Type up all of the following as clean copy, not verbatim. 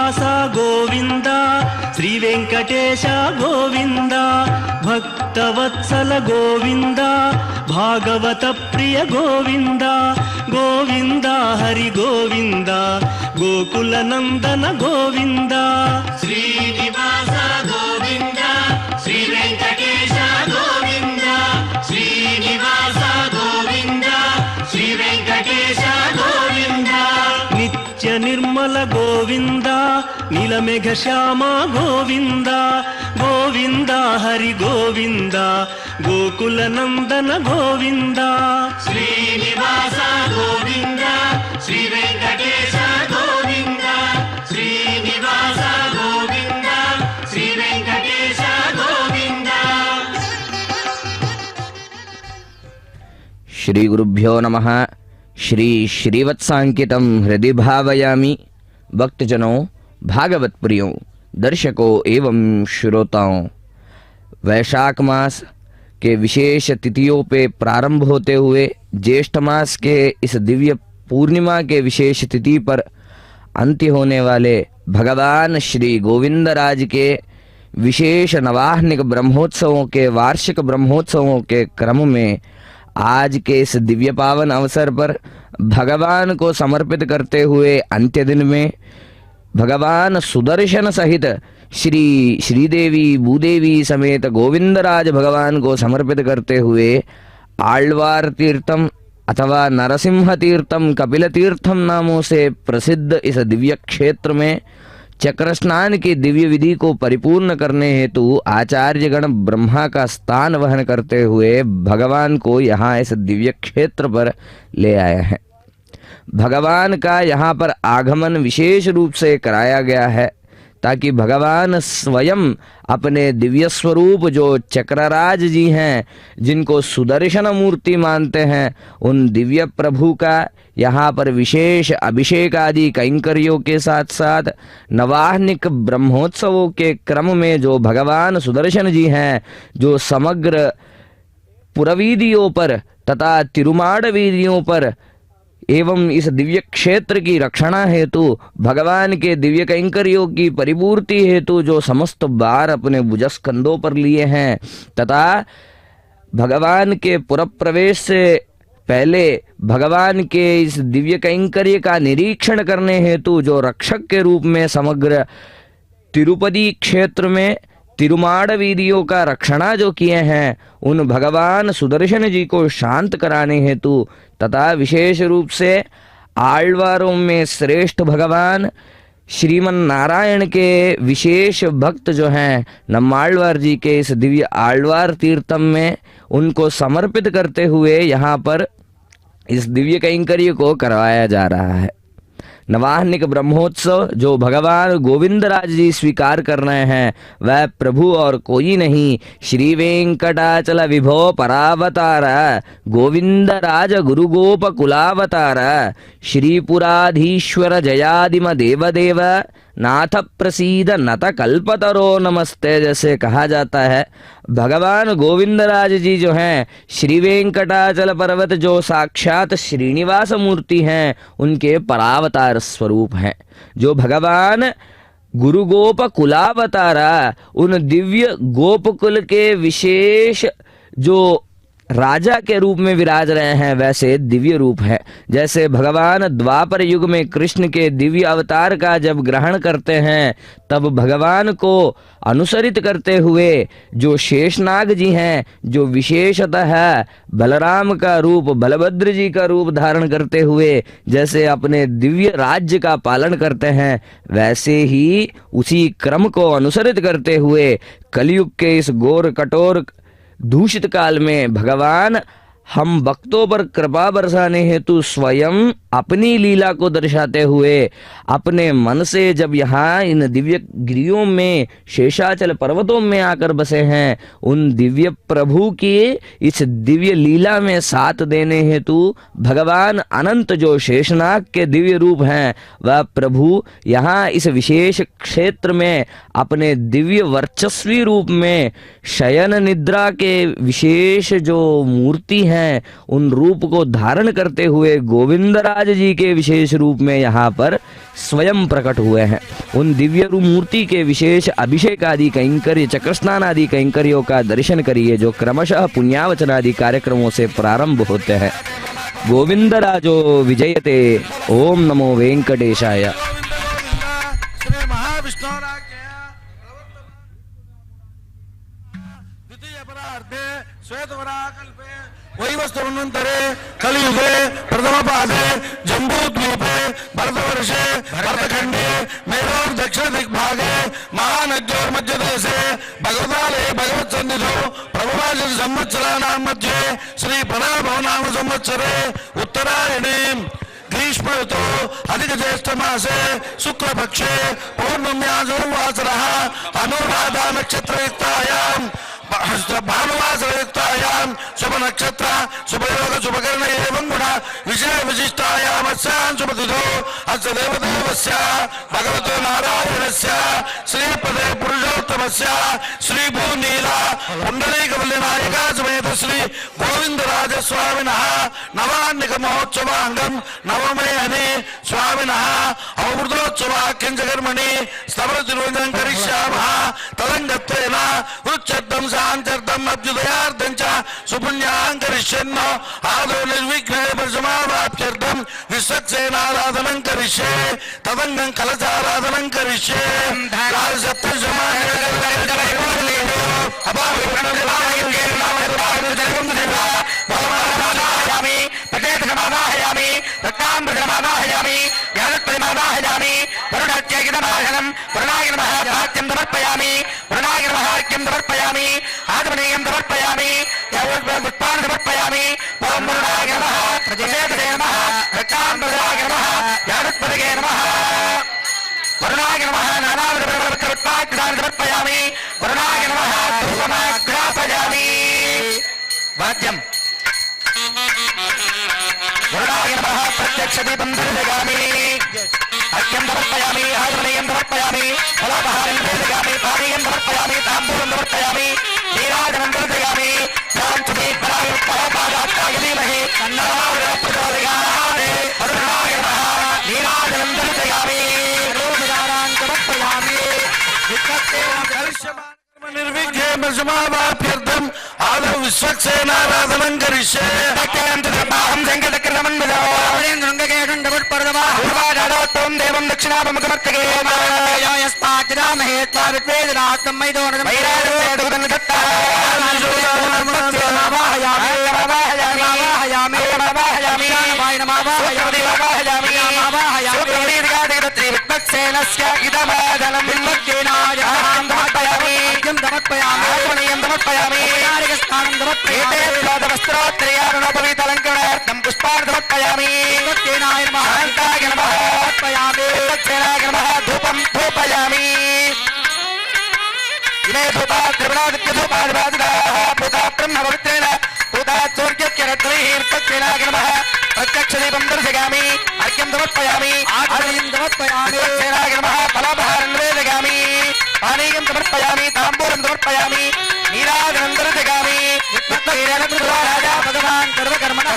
శ్రీనివాస గోవింద శ్రీ వెంకటేశ గోవింద భక్తవత్సల గోవింద భాగవత ప్రియ గోవింద గోవింద హరి గోవింద గోకుల నందన గోవింద శ్రీనివాస గోవింద శ్రీ వెంకటేశ గోవింద శ్రీనివాస గోవింద శ్రీ వెంకటేశ గోవింద నిత్య నిర్మల గోవింద నీలమేఘ శ్యామ గోవింద గోవింద హరి గోవింద గోకుల నందన గోవింద శ్రీనివాస గోవింద శ్రీ వెంకటేశ గోవింద శ్రీనివాస గోవింద శ్రీ వెంకటేశ గోవింద. श्री गुरुभ्यो नमः. श्री श्रीवत्सांकितं हृदि भावयामि. भक्तजनों, भागवत प्रियों, दर्शकों एवं श्रोताओं, वैशाख मास के विशेष तिथियों पे प्रारंभ होते हुए ज्येष्ठ मास के इस दिव्य पूर्णिमा के विशेष तिथि पर अंत्य होने वाले भगवान श्री गोविंदराज के विशेष नवाह्निक ब्रह्मोत्सवों के वार्षिक ब्रह्मोत्सवों के क्रम में आज के इस दिव्य पावन अवसर पर भगवान को समर्पित करते हुए अंत्य दिन में भगवान सुदर्शन सहित श्री श्रीदेवी भूदेवी समेत गोविंदराज भगवान को समर्पित करते हुए आಳ್वार तीर्थम अथवा नरसिंह तीर्थम कपिल तीर्थम नामों से प्रसिद्ध इस दिव्य क्षेत्र में चक्र स्नान की दिव्य विधि को परिपूर्ण करने हेतु आचार्यगण ब्रह्मा का स्थान वहन करते हुए भगवान को यहाँ इस दिव्य क्षेत्र पर ले आए हैं. भगवान का यहाँ पर आगमन विशेष रूप से कराया गया है ताकि भगवान स्वयं अपने दिव्य स्वरूप जो चक्रराज जी हैं, जिनको सुदर्शन मूर्ति मानते हैं, उन दिव्य प्रभु का यहाँ पर विशेष अभिषेक आदि कैंकर्यों के साथ साथ नवाह्निक ब्रह्मोत्सवों के क्रम में जो भगवान सुदर्शन जी हैं, जो समग्र पुरवीदियों पर तथा तिरुमाड़ वीदियों पर एवं इस दिव्य क्षेत्र की रक्षणा हेतु भगवान के दिव्य कैंकर्यों की परिपूर्ति हेतु जो समस्त बार अपने भुजस्कंधों पर लिए हैं तथा भगवान के पुर प्रवेश से पहले भगवान के इस दिव्य कैंकर्य का निरीक्षण करने हेतु जो रक्षक के रूप में समग्र तिरुपति क्षेत्र में तिरुमाड़ वीदियों का रक्षणा जो किए हैं, उन भगवान सुदर्शन जी को शांत कराने हेतु तथा विशेष रूप से आಳ್वारों में श्रेष्ठ भगवान श्रीमन नारायण के विशेष भक्त जो हैं नम्माಳ್वार जी के इस दिव्य आಳ್वार तीर्थम में उनको समर्पित करते हुए यहाँ पर इस दिव्य कैंकर्य को करवाया जा रहा है. नवाह्निक ब्रह्मोत्सव जो भगवान गोविंदराज जी स्वीकार कर रहे हैं वह प्रभु और कोई नहीं, श्री वेंकटाचल विभो परावतार गोविंदराज गुरु गोप कुलावतार श्रीपुराधीश्वर जयादिम देवदेव नाथ प्रसीद नत कल्पतरो नमस्ते. जैसे कहा जाता है भगवान गोविंदराज जी जो हैं श्री वेंकटाचल पर्वत जो साक्षात श्रीनिवास मूर्ति हैं, उनके परावतार स्वरूप हैं. जो भगवान गुरु गोप कुलावतारा उन दिव्य गोपकुल के विशेष जो राजा के रूप में विराज रहे हैं वैसे दिव्य रूप है. जैसे भगवान द्वापर युग में कृष्ण के दिव्य अवतार का जब ग्रहण करते हैं तब भगवान को अनुसरित करते हुए जो शेषनाग जी हैं, जो विशेषतः बलराम का रूप बलभद्र जी का रूप धारण करते हुए जैसे अपने दिव्य राज्य का पालन करते हैं, वैसे ही उसी क्रम को अनुसरित करते हुए कलयुग के इस घोर कठोर दूषित काल में भगवान हम भक्तों पर कृपा बरसाने हेतु स्वयं अपनी लीला को दर्शाते हुए अपने मन से जब यहाँ इन दिव्य गिरियों में शेषाचल पर्वतों में आकर बसे हैं, उन दिव्य प्रभु की इस दिव्य लीला में साथ देने हेतु भगवान अनंत जो शेषनाग के दिव्य रूप हैं वह प्रभु यहाँ इस विशेष क्षेत्र में अपने दिव्य वर्चस्वी रूप में शयन निद्रा के विशेष जो मूर्ति है हैं, उन रूप को धारण करते हुए गोविंदराज जी के विशेष रूप में यहाँ पर स्वयं प्रकट हुए हैं। उन दिव्य मूर्ति के विशेष अभिषेक आदि कैंकर्य, चक्र स्नान आदि कैंकर्यों का दर्शन करिए, जो क्रमशः पुण्यावचन आदि कार्यक्रमों से प्रारंभ होते हैं। गोविंदराजो विजयते। ओम नमो वेंकटेशाय। श्री महाविष्णु श्वेतवराकल्पे वैवस्वतंतरे कलियुगे प्रथम पादे जम्बूद्वीपे भरतवर्षे भरतखंडे मेरोर दक्षिण दिग्भागे महानद्योर्मध्यदेशे भगवतालये भगवत्सन्निधौ प्रभवाचल संवत्सराणां मध्ये श्री पराभवनाम संवत्सरे उत्तरायणे ग्रीष्म ऋतु अधिक ज्येष्ठ मासे शुक्लपक्षे पौर्णम्यां वासरः अनुराधा नक्षत्रयुक्तायां भानुवासरयुक्तायां शुभ नक्षत्र शुभयोग शुभकर्ण एवं गुण विषय विशिष्टायाम् अस्यां शुभतिथौ अस्य देवदेवस्य भगवतो नारायणस्य श्रीपदे पुरुषोत्तमस्य श्री भूनीला पुण्डरीकवल्लीनायिका समेत श्री गोविंदराज स्वामिनः नवान्निक महोत्सवांगं नवमयनि स्वामिनः अमृतोत्सवाख्यं च कर्मणि स्तवरतिर्वचनं करिष्यामः। तदङ्गत्वेन उच्चर्दं शान्त्यर्थम् अभ्युदयार्थं च सुपुण्यां करिष्यन्नो आदौ निर्विघ्नेन परिसमाप्त्यर्थं विश्वक्सेनाराधनं करिष्ये। तदङ्गं कलशाराधनं करिष्ये। वाद्यम प्रत्यक्ष दीपं दर्शयामि अर्घ्यं समर्पयामि आचमनीयं समर्पयामि फलापहारं दर्शयामि पानीयं समर्पयामि ताम्बूलं समर्पयामि नीराजनं दर्शयामि शान्तिः परायुक्तः धीमहि तन्नो प्रचोदयात् वरुणाय नमः नीराजनं दर्शयामि रोमदानां समर्पयामि निर्विघ्नेन समाप्त्यर्थम् आदौ विश्वक्सेनाराधनं करिष्ये। ं देवं दक्षिणापमुखमर्तके वस्त्रोत्तरीयारुणोपवीतलङ्कणार्थं पुष्पाणि समर्पयामि। धूपं धूपयामि। इमे धूपा त्रिपुरादित्यधूपादिवादिनाः पूता ब्रह्मपवित्रेण पूता सूर्यकिरणैः नमः प्रत्यक्षदीपं दर्शयामि अर्घ्यं समर्पयामि आचमनीयं समर्पयामि नमः फलापहारं निवेदयामि पानीयं समर्पयामि ताम्बूलं समर्पयामि नीराजनं दर्शयामि। राजा भगवान् सर्वकर्मणः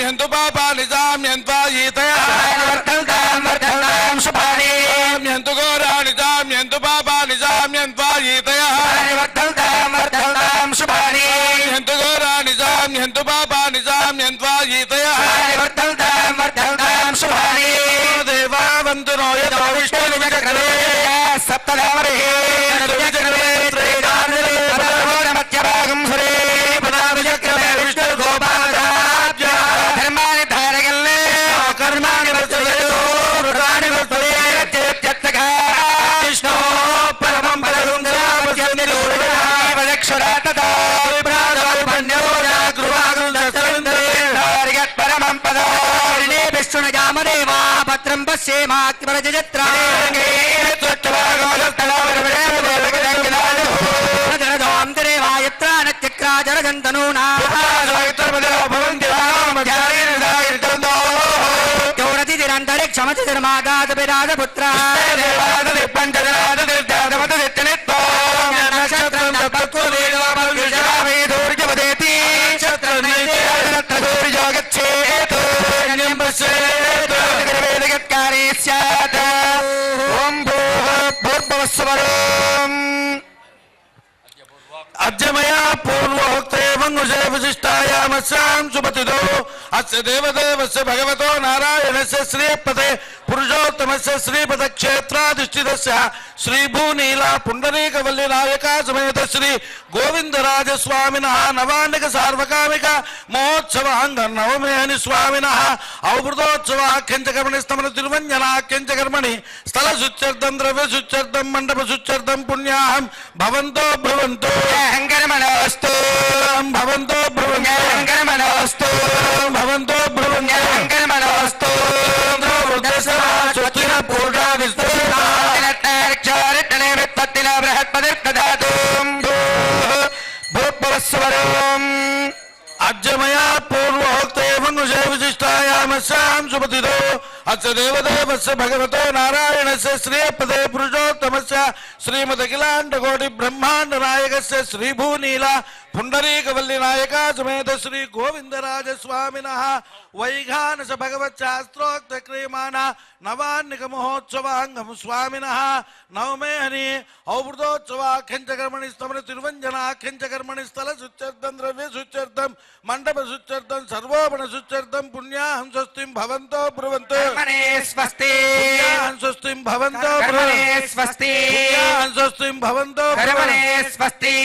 हन्तु पापा निजाम हन्तु घोरा निजाम हन्तु पापा निजाम हन्तु घोरा निजाम हन्तु पापा निजाम देवा वन्तु नो यतो विष्णुर्विजगणे सप्तधामरे मध्यभागं सुरे पदाभिचक्रमे विष्णुर्गोपादाभ्य धर्माणि धारयन्ने कर्माणि वर्तयेतो रुद्राणि वर्तये त्यक्तका विष्णो परमं पदसुन्दरावचनिरूढावदक्षरा तथा विभ्रातोपन्यो जागृवागं दशरन्दरे धारयत् परमं पदो विष्णुनजामदेवा पत्रं पश्येमाक्तिपरजत्रा क्षमति धर्मागाधविराजपुत्र अद्यमया पूर्वोक्ते वंशे विशिष्टायामस्यां सुपतितो अस्य देवदेवस्य भगवतो नारायणस्य श्रीपते पुरुषोत्तमस्य श्रीपदक्षेत्राधिष्ठितस्य श्रीभूनीला पुण्डरीकवल्लीनायका समेत श्री गोविंदराज स्वामिनः नवान्निक सार्वकामिक महोत्सवाङ्गनवमेहनि स्वामिनः अवृतोत्सवाख्यञ्चकर्मणि स्तमन तिरुवञ्जनाख्यञ्चकर्मणि स्थलशुच्यर्थं द्रव्यशुच्यर्थं मण्डपशुच्यर्थं पुण्याहं भवन्तो भवन्तो अहङ्कर्मणोऽस्तु भवन्तो भवन्तो अहङ्कर्मणोऽस्तु भवन्तो भवन्तो अहङ्कर्मणोऽस्तु अद्यमया पूर्वोक्ते वंशे विशिष्टायामस्यां सुपतितो अस्य देवदेवस्य भगवतो नारायणस्य श्रीपदे पुरुषोत्तमस्य श्रीमदखिलाण्डकोटि ब्रह्माण्ड नायकस्य श्रीभूनीला पुण्डरीकवल्लीनायका समेत श्री गोविंदराज स्वामिनः वैघानस भगवच्छास्त्रोक्त क्रियमाण नवान्निक महोत्सवांगम स्वामिनः नवमेहनि औवृतोत्सवाख्यञ्चकर्मणि स्तमन तिरुवञ्जनाख्यञ्चकर्मणि स्थलशुच्यर्थं द्रव्यशुच्यर्थं मण्डपशुच्यर्थं सर्वोपण शुच्यर्थं पुण्याहं स्वस्तिं भवन्तो ब्रुवन्तो स्वस्ति स्वस्तिं भवन्तो स्वस्ति स्वस्तिं भवन्तो स्वस्ति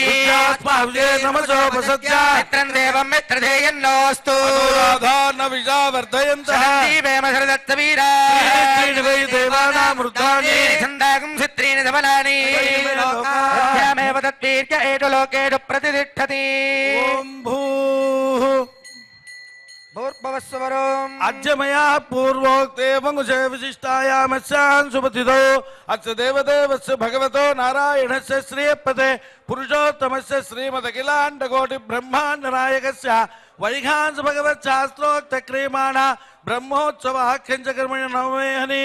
नमसोपसत्या मित्रं देवं मित्रधेयन्नोऽस्तु न विजावर्धयन्तः दत्तवीरा वै देवानामृतानि छन्दागं चित्रीणि धवलानि सत्यामेव तद्वीर्य एषु लोकेषु प्रतिष्ठति ॐ भूः भूर्भुवस्वरम् अद्यमया पूर्वोक्ते वंशे विशिष्टायामस्यां सुपतितो अस्य देवदेवस्य भगवतो नारायणस्य श्रीपदे पुरुषोत्तमस्य श्रीमदखिलाण्डकोटि ब्रह्माण्ड नायकस्य वैघांस भगवच्छास्त्रोक्त क्रियमाण ब्रह्मोत्सवाख्यञ्चकर्मणि नवमेहनि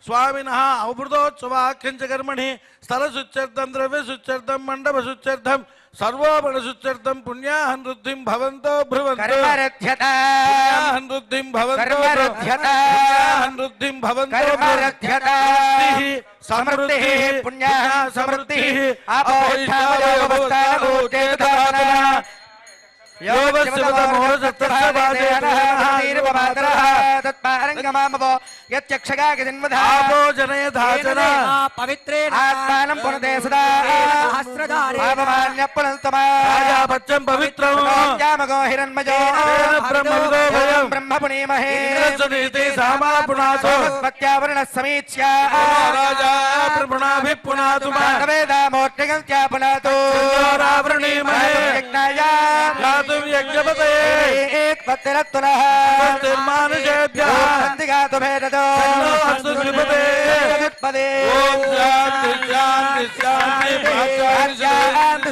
स्वामिनः अवृतोत्सवाख्यञ्चकर्मणि स्थलशुच्यर्थं द्रव्यशुच्यर्थं मण्डपशुच्यर्थं सर्वोपणशुच्यर्थं पुण्याहं वृद्धिं भवन्तो भ्रुवन्तो पुण्याहं वृद्धिं भवन्तो पुण्याहं वृद्धिं भवन्तो समृद्धिः पुण्याः समृद्धिः पवित्रेण आत्मानं पुनते सदा सहस्रधारेण पवित्रं जामगो हिरण्मयो ब्रह्म पुनीमहे पत्यावरणः समीक्ष्य राजा प्रपुणाभिपुनातु वेदामोट्टिगन्त्या पुनातु यज्ञपते एकपत्तिरत्तुलः मानुषेभ्यः सन्धिगातु भेदतो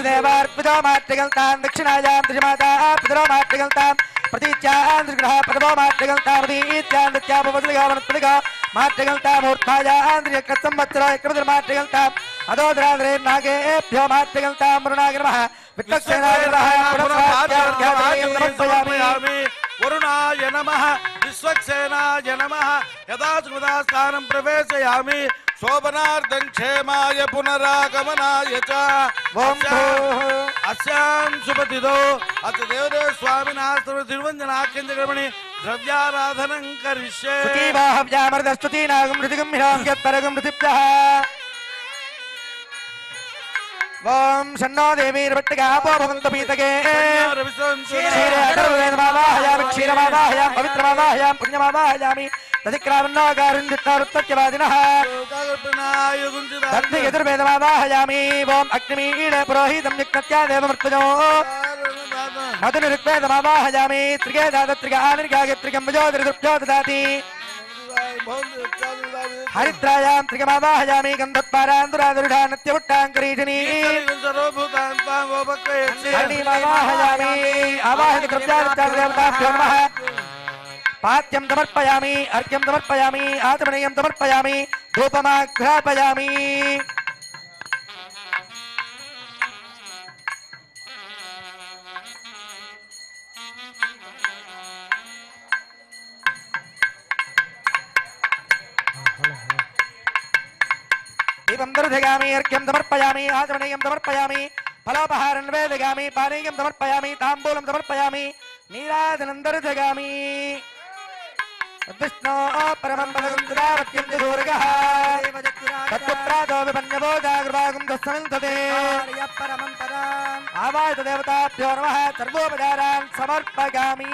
देवार्पितो माट्टिगल्तां दक्षिणायां त्रिमाता पितरो माट्टिगल्तां प्रतीच्यां त्रिग्रह पदवो माट्टिगल्तां प्रतीत्यां नित्यापवद्लिगावनत्पदिगा माट्टिगल्तां मूर्धायां त्रियक्रसंवत्सरो एकपतिर्माट्टिगल्तां अदोदराद्रे नागेभ्यो माट्टिगल्तां वरुणाय नमः वित्तसेनाय वरुणाय नमः विश्वक्सेनाय नमः यदा सुमदा स्थानं प्रवेशयामि शोभनार्थं क्षेमाय पुनरागमनाय च अस्यां सुपतितो अथ देवदेव स्वामिनः तिरुवञ्जनाख्यञ्चकर्मणि द्रव्याराधनं करिष्ये स्तुतीनागं हृदिगं हिराङ्ग्यत्परगं हृदिभ्यः ओम शन्नो देवीर्वट्टिगापो भवन्तु पीतके क्षीरमावाहयामि क्षीरमावाहयामि पवित्रमावाहयामि पुण्यमावाहयामि तदिक्रामन्नोगारुण्यत्तवादिनः दग्धि यजुर्वेदमावाहयामि ओम अग्निमीड पुरोहितं यज्ञत्या देवमृत्युजो मधुनिऋग्वेदमावाहयामि त्रिगेदादत्रिगानिर्गागत्रिगं वजोदृदृभ्यो ददाति हरिद्रायां त्रिगमावाहयामि गन्धत्पारान्दुरादुर्ढानत्यवट्टाङ्करीषिणी हरिमावाहयामि आवाहनद्रव्यादित्यादेवताभ्यो नमः पाद्यं समर्पयामि अर्घ्यं समर्पयामि आचमनीयं समर्पयामि धूपमाघ्रापयामि दीपं दर्शयामि अर्घ्यं समर्पयामि आचमनीयं समर्पयामि फलोपहारं निवेदयामि पानीयं समर्पयामि ताम्बूलं समर्पयामि नीराजनं दर्शयामि विष्णो परमं पदं दुरावत्यं दूर्गः तत्पुत्रादो विपन्यवो जागृभागं दस्समिन्धते परमं पदम् आवाय देवताभ्यो नमः सर्वोपचारान् समर्पयामि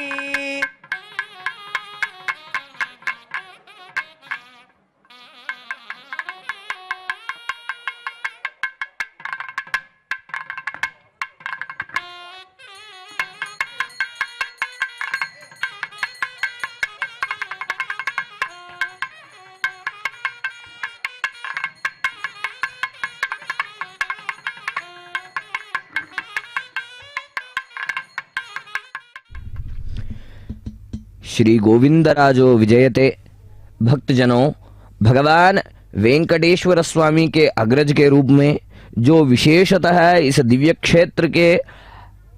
श्री गोविंदराजो विजयते। भक्तजनों, भगवान वेंकटेश्वर स्वामी के अग्रज के रूप में जो विशेषतः इस दिव्य क्षेत्र के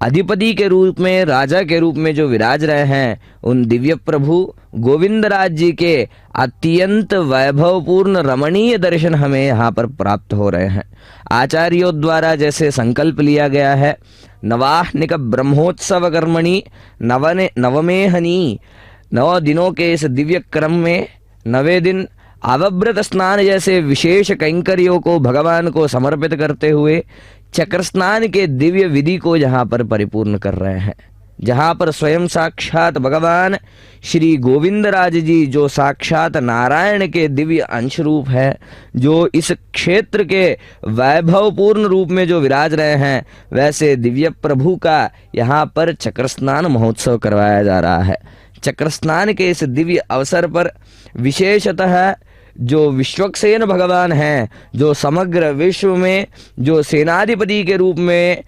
अधिपति के रूप में, राजा के रूप में जो विराज रहे हैं, उन दिव्य प्रभु गोविंदराज जी के अत्यंत वैभवपूर्ण रमणीय दर्शन हमें यहाँ पर प्राप्त हो रहे हैं। आचार्यों द्वारा जैसे संकल्प लिया गया है, नवाह्निक ब्रह्मोत्सव कर्मणि नवमेहनी, 9 दिनों के इस दिव्य क्रम में 9वें दिन अवव्रत स्नान जैसे विशेष कैंकर्यों को भगवान को समर्पित करते हुए चक्र स्नान के दिव्य विधि को यहाँ पर परिपूर्ण कर रहे हैं, जहाँ पर स्वयं साक्षात भगवान श्री गोविंदराज जी जो साक्षात नारायण के दिव्य अंश रूप है, जो इस क्षेत्र के वैभवपूर्ण रूप में जो विराज रहे हैं, वैसे दिव्य प्रभु का यहाँ पर चक्र स्नान महोत्सव करवाया जा रहा है। चक्र स्नान के इस दिव्य अवसर पर विशेषतः जो विश्वक्सेन भगवान हैं, जो समग्र विश्व में जो सेनाधिपति के रूप में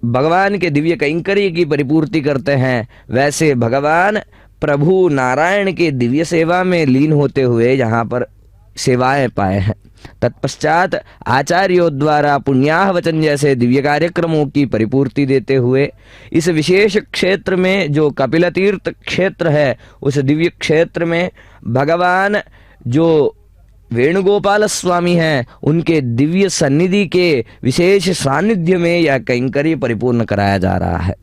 भगवान के दिव्य कैंकर्य की परिपूर्ति करते हैं, वैसे भगवान प्रभु नारायण के दिव्य सेवा में लीन होते हुए यहाँ पर सेवाएं पाए हैं। तत्पश्चात आचार्यों द्वारा पुण्याह वचन जैसे दिव्य कार्यक्रमों की परिपूर्ति देते हुए इस विशेष क्षेत्र में जो कपिल तीर्थ क्षेत्र है, उस दिव्य क्षेत्र में भगवान जो वेणुगोपाल स्वामी हैं, उनके दिव्य सन्निधि के विशेष सानिध्य में यह कैंकर्य परिपूर्ण कराया जा रहा है।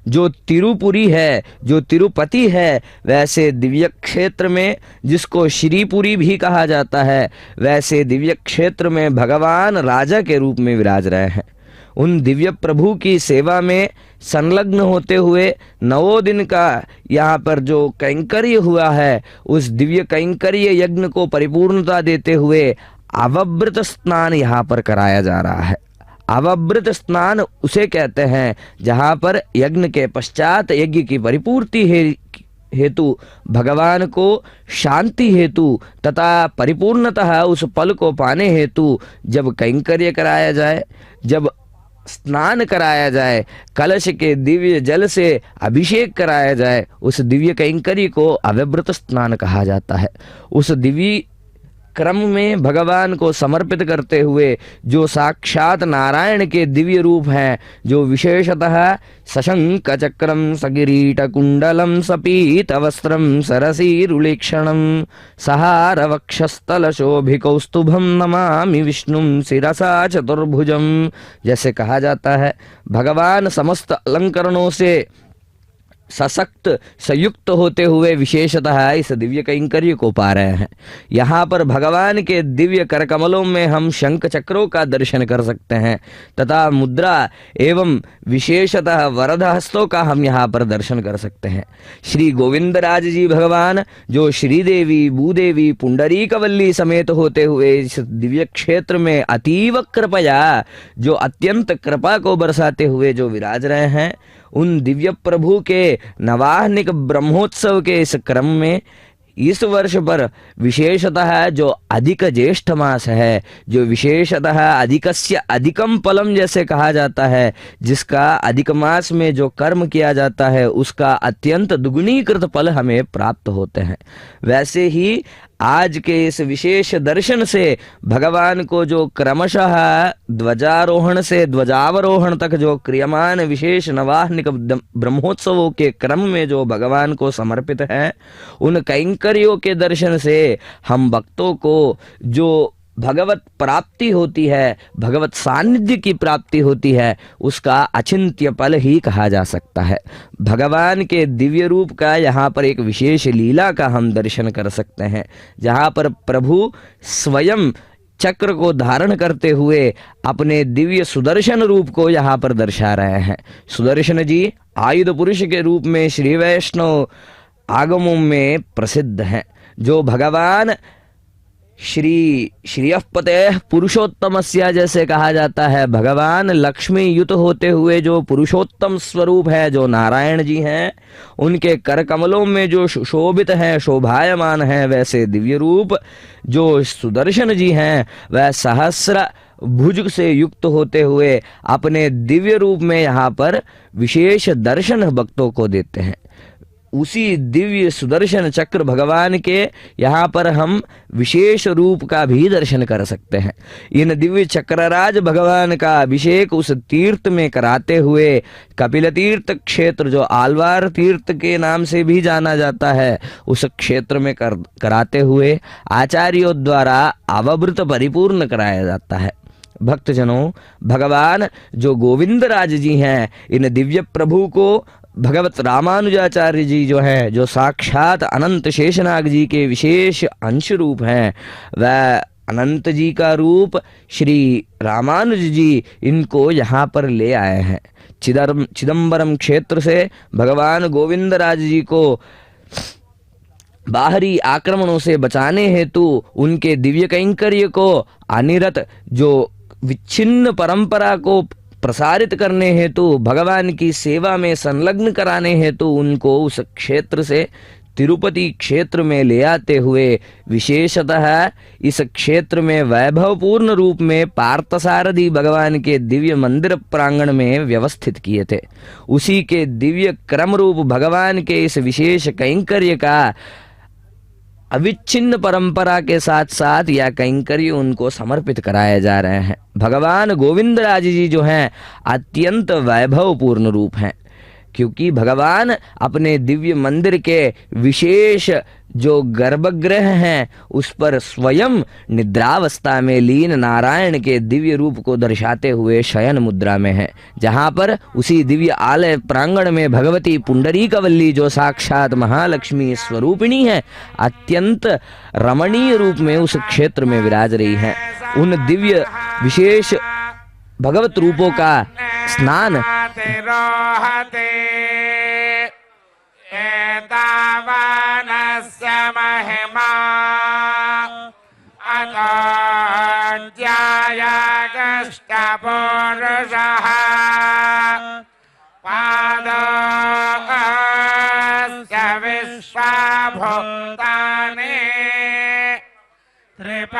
जो तिरुपुरी है, जो तिरुपति है, वैसे दिव्य क्षेत्र में जिसको श्रीपुरी भी कहा जाता है, वैसे दिव्य क्षेत्र में भगवान राजा के रूप में विराज रहे हैं। उन दिव्य प्रभु की सेवा में संलग्न होते हुए 9 दिन का यहाँ पर जो कैंकर्य हुआ है, उस दिव्य कैंकर्य यज्ञ को परिपूर्णता देते हुए अवव्रत स्नान यहाँ पर कराया जा रहा है। अवव्रत स्नान उसे कहते हैं जहाँ पर यज्ञ के पश्चात यज्ञ की परिपूर्ति हेतु भगवान को शांति हेतु तथा परिपूर्णतः उस पल को पाने हेतु जब कैंकर्य कराया जाए, जब स्नान कराया जाए, कलश के दिव्य जल से अभिषेक कराया जाए, उस दिव्य कैंकर्य को अव्यव्रत स्नान कहा जाता है। उस दिव्य क्रम में भगवान को समर्पित करते हुए जो साक्षात नारायण के दिव्य रूप हैं, जो विशेषतः सशंक चक्रम सगिरीट कुंडलम सपीत वस्त्रम सरसीरुलीक्षणम सहार वक्षस्थल शोभिकौस्तुभम नमामि विष्णुम शिरसा चतुर्भुजम, जैसे कहा जाता है भगवान समस्त अलंकरणों से सशक्त संयुक्त होते हुए विशेषतः इस दिव्य कैंकर्य को पा रहे हैं। यहाँ पर भगवान के दिव्य करकमलों में हम शंख चक्रों का दर्शन कर सकते हैं तथा मुद्रा एवं विशेषतः वरद हस्तों का हम यहाँ पर दर्शन कर सकते हैं। श्री गोविंदराज जी भगवान जो श्रीदेवी भूदेवी पुंडरीकवल्ली समेत होते हुए इस दिव्य क्षेत्र में अतीव कृपया जो अत्यंत कृपा को बरसाते हुए जो विराज रहे हैं, उन दिव्य प्रभु के नवाह्निक ब्रह्मोत्सव के इस क्रम में इस वर्ष पर विशेषतः जो अधिक ज्येष्ठ मास है, जो विशेषतः अधिकस्य अधिकम फलम जैसे कहा जाता है, जिसका अधिक मास में जो कर्म किया जाता है उसका अत्यंत दुगुनीकृत फल हमें प्राप्त होते हैं। वैसे ही आज के इस विशेष दर्शन से भगवान को जो क्रमशः ध्वजारोहण से ध्वजावरोहण तक जो क्रियमान विशेष नवाहनिक ब्रह्मोत्सवों के क्रम में जो भगवान को समर्पित है, उन कैंकर्यों के दर्शन से हम भक्तों को जो भगवत प्राप्ति होती है, भगवत सानिध्य की प्राप्ति होती है, उसका अचिंत्य फल ही कहा जा सकता है। भगवान के दिव्य रूप का यहाँ पर एक विशेष लीला का हम दर्शन कर सकते हैं, जहाँ पर प्रभु स्वयं चक्र को धारण करते हुए अपने दिव्य सुदर्शन रूप को यहाँ पर दर्शा रहे हैं। सुदर्शन जी आयुध पुरुष के रूप में श्री वैष्णव आगमों में प्रसिद्ध हैं। जो भगवान श्री श्रीयपते पुरुषोत्तमस्या जैसे कहा जाता है, भगवान लक्ष्मी युत होते हुए जो पुरुषोत्तम स्वरूप है, जो नारायण जी हैं, उनके कर कमलों में जो शोभित है, शोभायमान है, वैसे दिव्य रूप जो सुदर्शन जी हैं वह सहस्र भुज से युक्त होते हुए अपने दिव्य रूप में यहाँ पर विशेष दर्शन भक्तों को देते हैं। उसी दिव्य सुदर्शन चक्र भगवान के यहाँ पर हम विशेष रूप का भी दर्शन कर सकते हैं। इन दिव्य चक्रराज भगवान का अभिषेक उस तीर्थ में कराते हुए कपिल तीर्थ क्षेत्र, जो आलवार तीर्थ के नाम से भी जाना जाता है, उस क्षेत्र में कराते हुए आचार्यों द्वारा अवभृत परिपूर्ण कराया जाता है। भक्तजनों, भगवान जो गोविंद राज जी हैं, इन दिव्य प्रभु को भगवत रामानुजाचार्य जी जो हैं, जो साक्षात अनंत शेषनाग जी के विशेष अंश रूप हैं, वह अनंत जी का रूप श्री रामानुज जी इनको यहाँ पर ले आए हैं। चिदम्बरम क्षेत्र से भगवान गोविंद राज जी को बाहरी आक्रमणों से बचाने हेतु उनके दिव्य कैंकर्य को अनिरत जो विच्छिन्न परंपरा को प्रसारित करने हेतु, भगवान की सेवा में संलग्न कराने हेतु उनको उस क्षेत्र से तिरुपति क्षेत्र में ले आते हुए विशेषतः इस क्षेत्र में वैभवपूर्ण रूप में पार्थसारथी भगवान के दिव्य मंदिर प्रांगण में व्यवस्थित किए थे। उसी के दिव्य क्रम रूप भगवान के इस विशेष कैंकर्य का अविच्छिन्न परंपरा के साथ साथ यह कैंकर्य उनको समर्पित कराए जा रहे हैं। भगवान गोविंद राज जी जो हैं अत्यंत वैभवपूर्ण रूप हैं, क्योंकि भगवान अपने दिव्य मंदिर के विशेष जो गर्भगृह हैं उस पर स्वयं निद्रावस्था में लीन नारायण के दिव्य रूप को दर्शाते हुए शयन मुद्रा में है, जहाँ पर उसी दिव्य आलय प्रांगण में भगवती पुंडरीकवल्ली जो साक्षात महालक्ष्मी स्वरूपिणी है, अत्यंत रमणीय रूप में उस क्षेत्र में विराज रही हैं। उन दिव्य विशेष भगवत रूपों का स्नान एतावानस्य महिमा अतोऽध्यायगष्टपुरुषः पादोऽस्य विश्वभूतानि त्रिपादस्यामृतं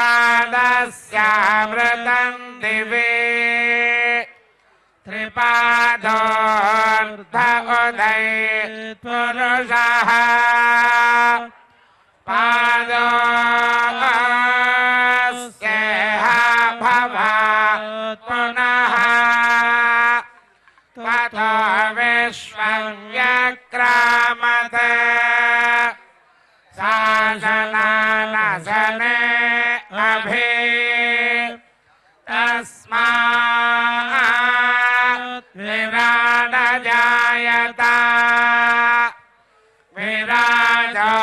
दिवे त्रिपादोऽर्ध उदयित पुरुषः पादोऽस्येह भवात् पुनः ततो विश्वं व्यक्रामते शासनानसने अभि तस्मात् विराड जायता विराजो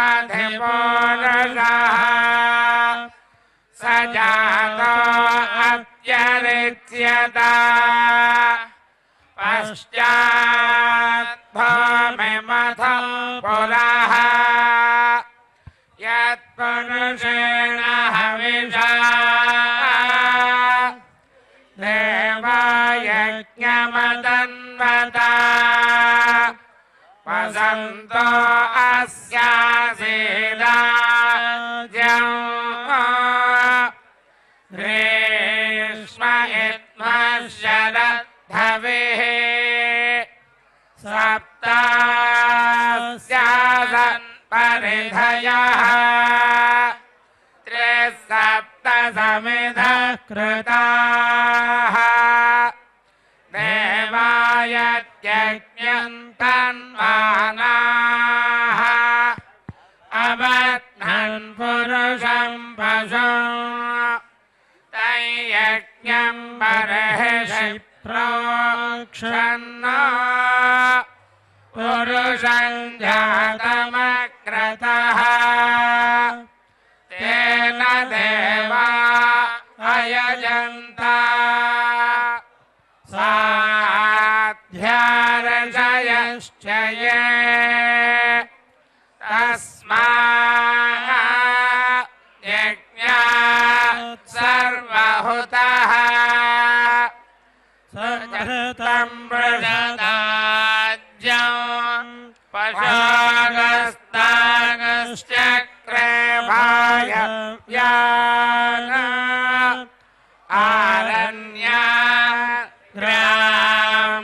अधिपुरुषः स जातो अत्यरिच्यता पश्चात् भूमिमथ पुरः यत्पुरुषेण हविषा देवयज्ञमतन्वता पसा वसन्तो अस्यासीदाज्यं ग्रीष्म इत्मशरद्धविः सप्तास्यासन् परिधयः त्रिसप्तसमिधः कृताः देवाय यज्ञं तन्वानाः अबध्नन् पुरुषं पशुं तैयज्ञं बर्हिषि प्रोक्षन् पुरुषं जातमग्रतः तेन देवा अयजन्त साध्यार्षयश्च ये तस्मात् यज्ञात् सर्वहुतः समृतं मृषदाज्यं पशागस्तागश्चक्रे भायव्यान आरण्या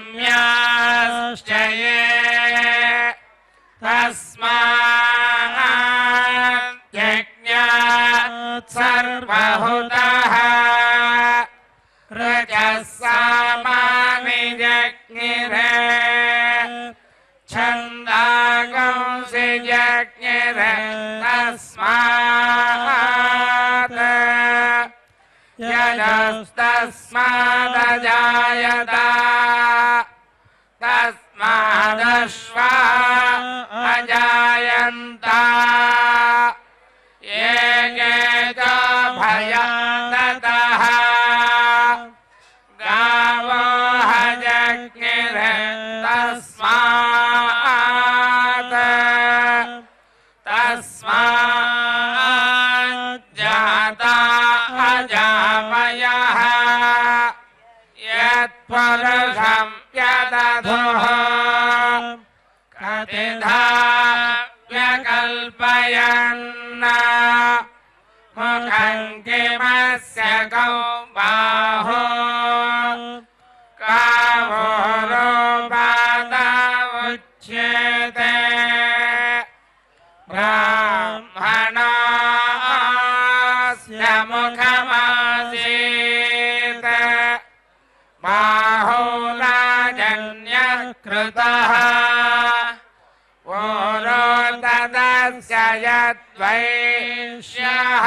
ग्राम्याश्च ये तस्मात् यज्ञात् सर्वहुतः रजसामानि जज्ञिरे छन्दागंसि जज्ञिरे तस्मात् यजस्तस्मादजायत तस्मादश्वा अजायन्त ये च भयन्ततः गावो हजज्ञिरे तस्मात् जाता अजामयः यत्पुरुषं यदधुः कतिधा व्यकल्पयन् मुखं किमस्य कौ बाहो कावोरोपादमुच्यते ब्राह्मणस्य मुखमासीत् बाहुराजन्यकृतः पुरो तदस्य यद्वैश्यः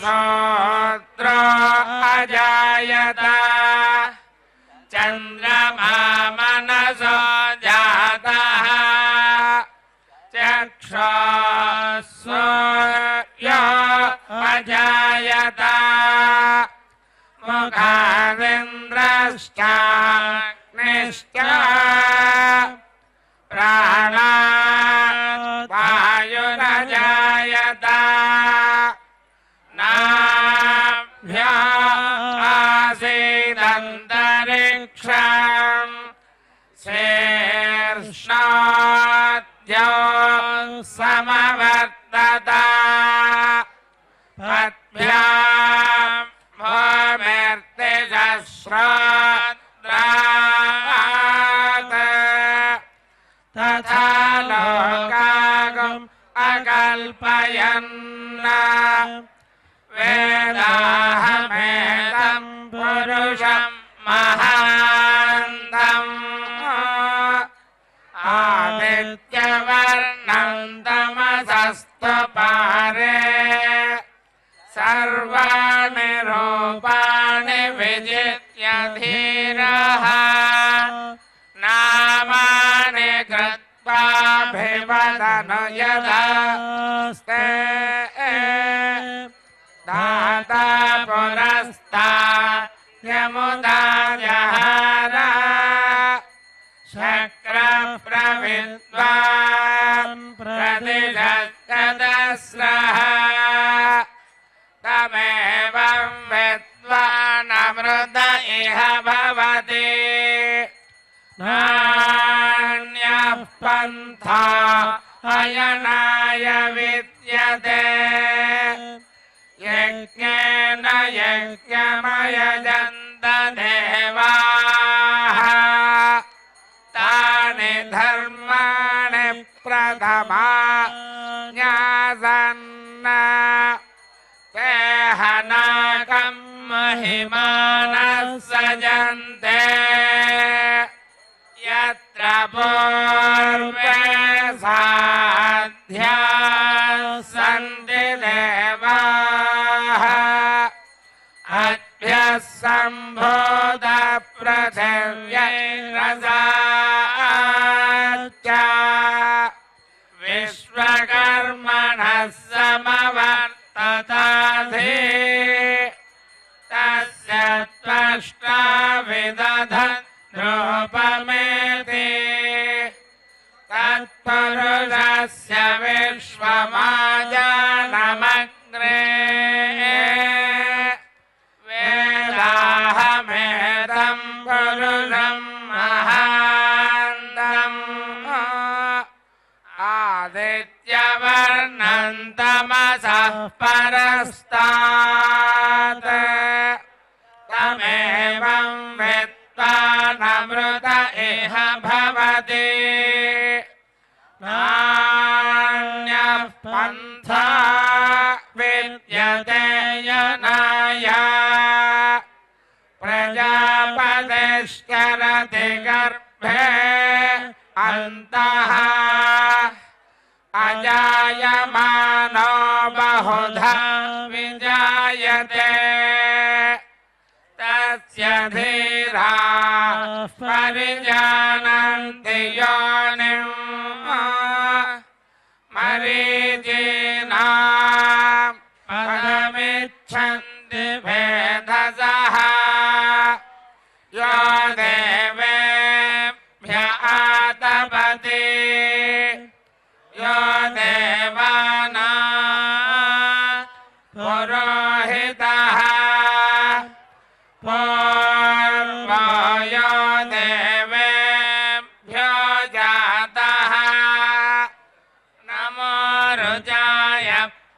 पद्भ्यागोषोत्रो अजायत चन्द्रमा मनसो जातः चक्षुः अजायत मुखादिन्द्रश्चाग्निश्च प्राणात् वायुरजायत नाभ्या आसीदन्तरिक्षम् शीर्ष्णाद्यो समवर्तत पद्भ्याम् भूमिर्तिजश्रोत्रात् तथा लोकागम् अकल्पयन् वेदाहमेदं पुरुषं महान्तम् आदित्यवर्णं तमसस्तु पारे सर्वाणि रूपाणि विजित्य धीरः नामानि कृत्वाभिवदनु यदास्ते दाता पुरस्तात् यमुदा जहार शक्रप्रविद्वान् प्रतिशतदस्रः तमेवं विद्वानमृत इह भवति नान्यः पन्था अयनाय विद्यते यज्ञेन यज्ञमयजन्त देवाः तानि धर्माणि प्रथमा न्यासन्न ते हनाकं महिमानः सजन्ते यत्र पूर्वे साध्या सन्ति देवाः अभ्यः सम्भूत पृथिव्यैरसाच्च विश्वकर्मणः समवर्तताधि तस्य त्वष्टा विदधद्रूपमेति तत्पुरुषस्य विश्वमाजानमग्रे वेदाहमेतं पुरुषं महान्तम् आदित्यवर्णन्तमसः परस्तात् तमेवं विद्वानमृत इह भवति नान्यः पन्था विद्यते यनाय प्रजापतिश्चरति गर्भे अन्तः अजायमानो बहुधा विजायते तस्य धीराः परिजानन्ति योनिम् मरीचीनाम् पदमिच्छन्ति भेदसः यो देवेभ्य आतपति यो देवानां पुरोहितः पूर्वो यो देवेभ्यो जातः नमो रुचाय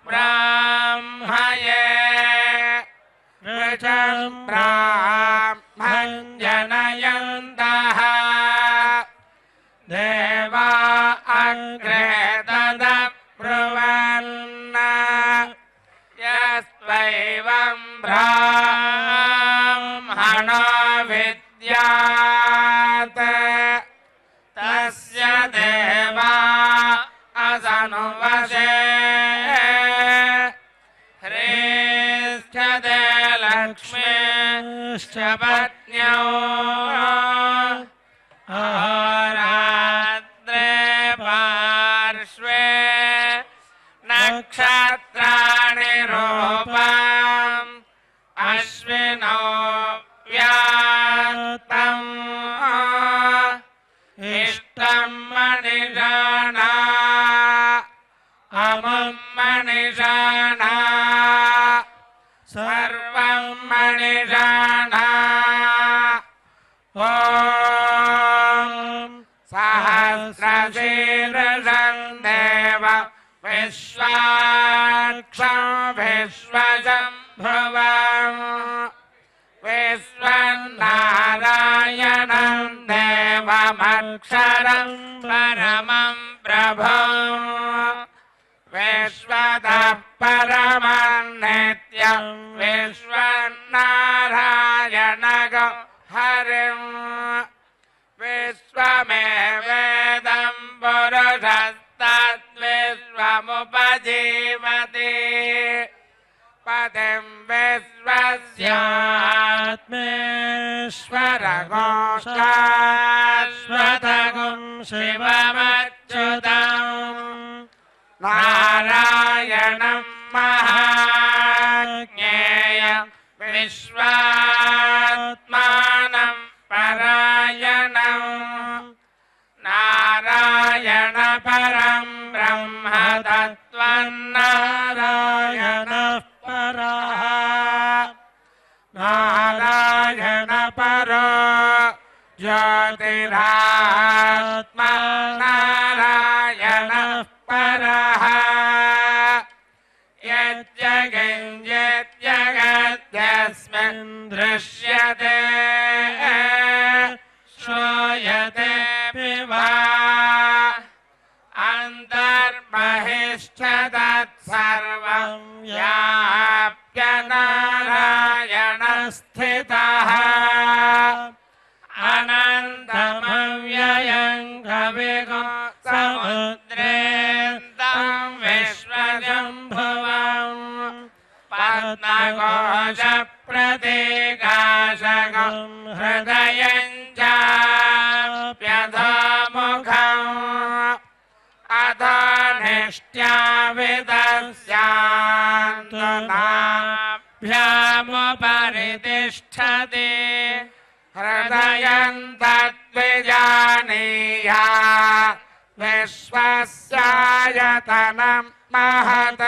ब्राह्मये ऋचं ब्राह्मं जनयन्तः देवा अग्रे तदब्रुवन् यस्त्वैवं ब्राह्मणो विद्यात् तस्य देवा असनुवशे ह्रीश्चते लक्ष्मीश्च पत्न्यौ अहोरात्रे पार्श्वे नक्षत्राणि रूपम् अश्विनौ व्यात्तम् इष्टं मणिषाणा अमुं मणिषाणा सर्वं मणिषाणा ॐ सहस्रशीर्षं देव विश्वाक्षं विश्वशम्भुवम् विश्वनारायणं देवमक्षरं परमं प्रभुम् विश्वतः परमं नित्यं विश्वनारायणगं हरिम् विश्वमेवेदं पुरुषस्तद्विश्वमुपजीवति पतिं विश्वस्यात्मेश्वरगो शाश्वतगुं शिवमच्युतम् नारायणं महाज्ञेयं विश्वात्मानं परायणम् नारायण परं ब्रह्म तत्त्वन्नारायणः परः नारायण परो ज्योतिरात्मा नारायणः परः यज्जगद्यस्मिन् दृश्यते श्रूयते पिबा अन्तर्बहिश्च तत्सर्वं व्याप्य नारायणस्थितः अनन्तमव्ययं कविगुं समुद्रेन्दं विश्वजम्भुवम् पद्मकोशप्रतीकाशकं हृदयं चाप्यधोमुखम् अधोनिष्ट्याविदस्यान्तनाभ्यामुपरितिष्ठति हृदयं तद्विजानीया विश्वस्यायतनं महत्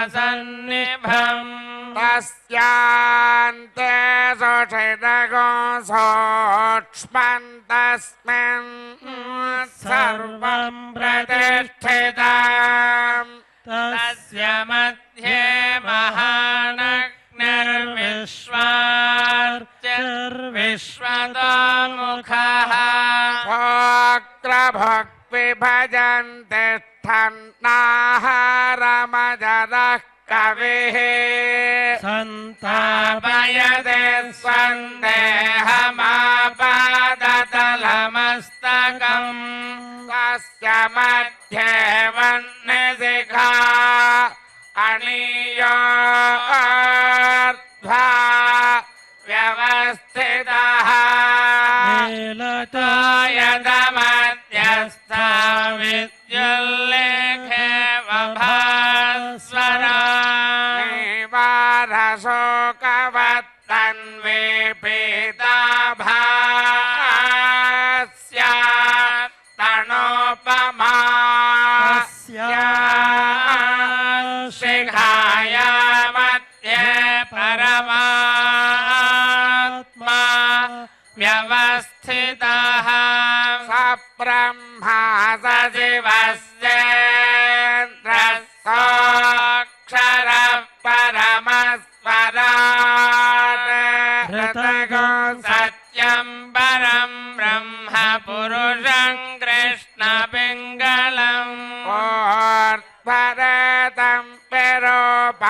सन्ततगोशिलाभिस्तुलम्बत्याकोशसन्निभम् तस्यान्ते सुषितगो सूक्ष्मन्तस्मिन् सर्वं प्रतिष्ठितम् तस्य मध्ये महानग्निर्विश्वार्चिर्विश्वतोमुखः भोक्त्रभोक्विभजन् तिष्ठन्नाहारमजरः कविः सन्तापयते सन्देहमापादतलमस्तकम् तस्य मध्ये वह्निशिखा अणीयोर्ध्वा व्यवस्थितः नीलतो यदमध्यस्था विद्युल्लेखे वभास्वरा निवारशोकवत्तन्वे पीताभास्या तनोपमा शिखाया मध्ये परमात्मा व्यवस्थितः स ब्रह्मा सजीवस्येन्द्रस्योऽक्षरः परमस्वराट् हृतगो सत्यं परं ब्रह्म पुरुषं कृष्णपिङ्गलम् ऊर्ध्वरेतं विरूपाक्षं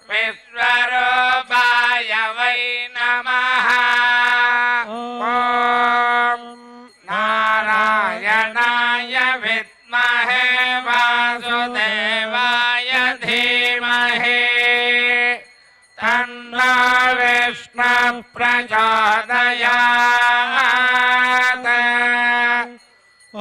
विश्वरूपाय वै नमः ॐ नारायणाय विद्महे वासुदेवाय धीमहि तन्नो विष्णुः प्रचोदयात् ॐ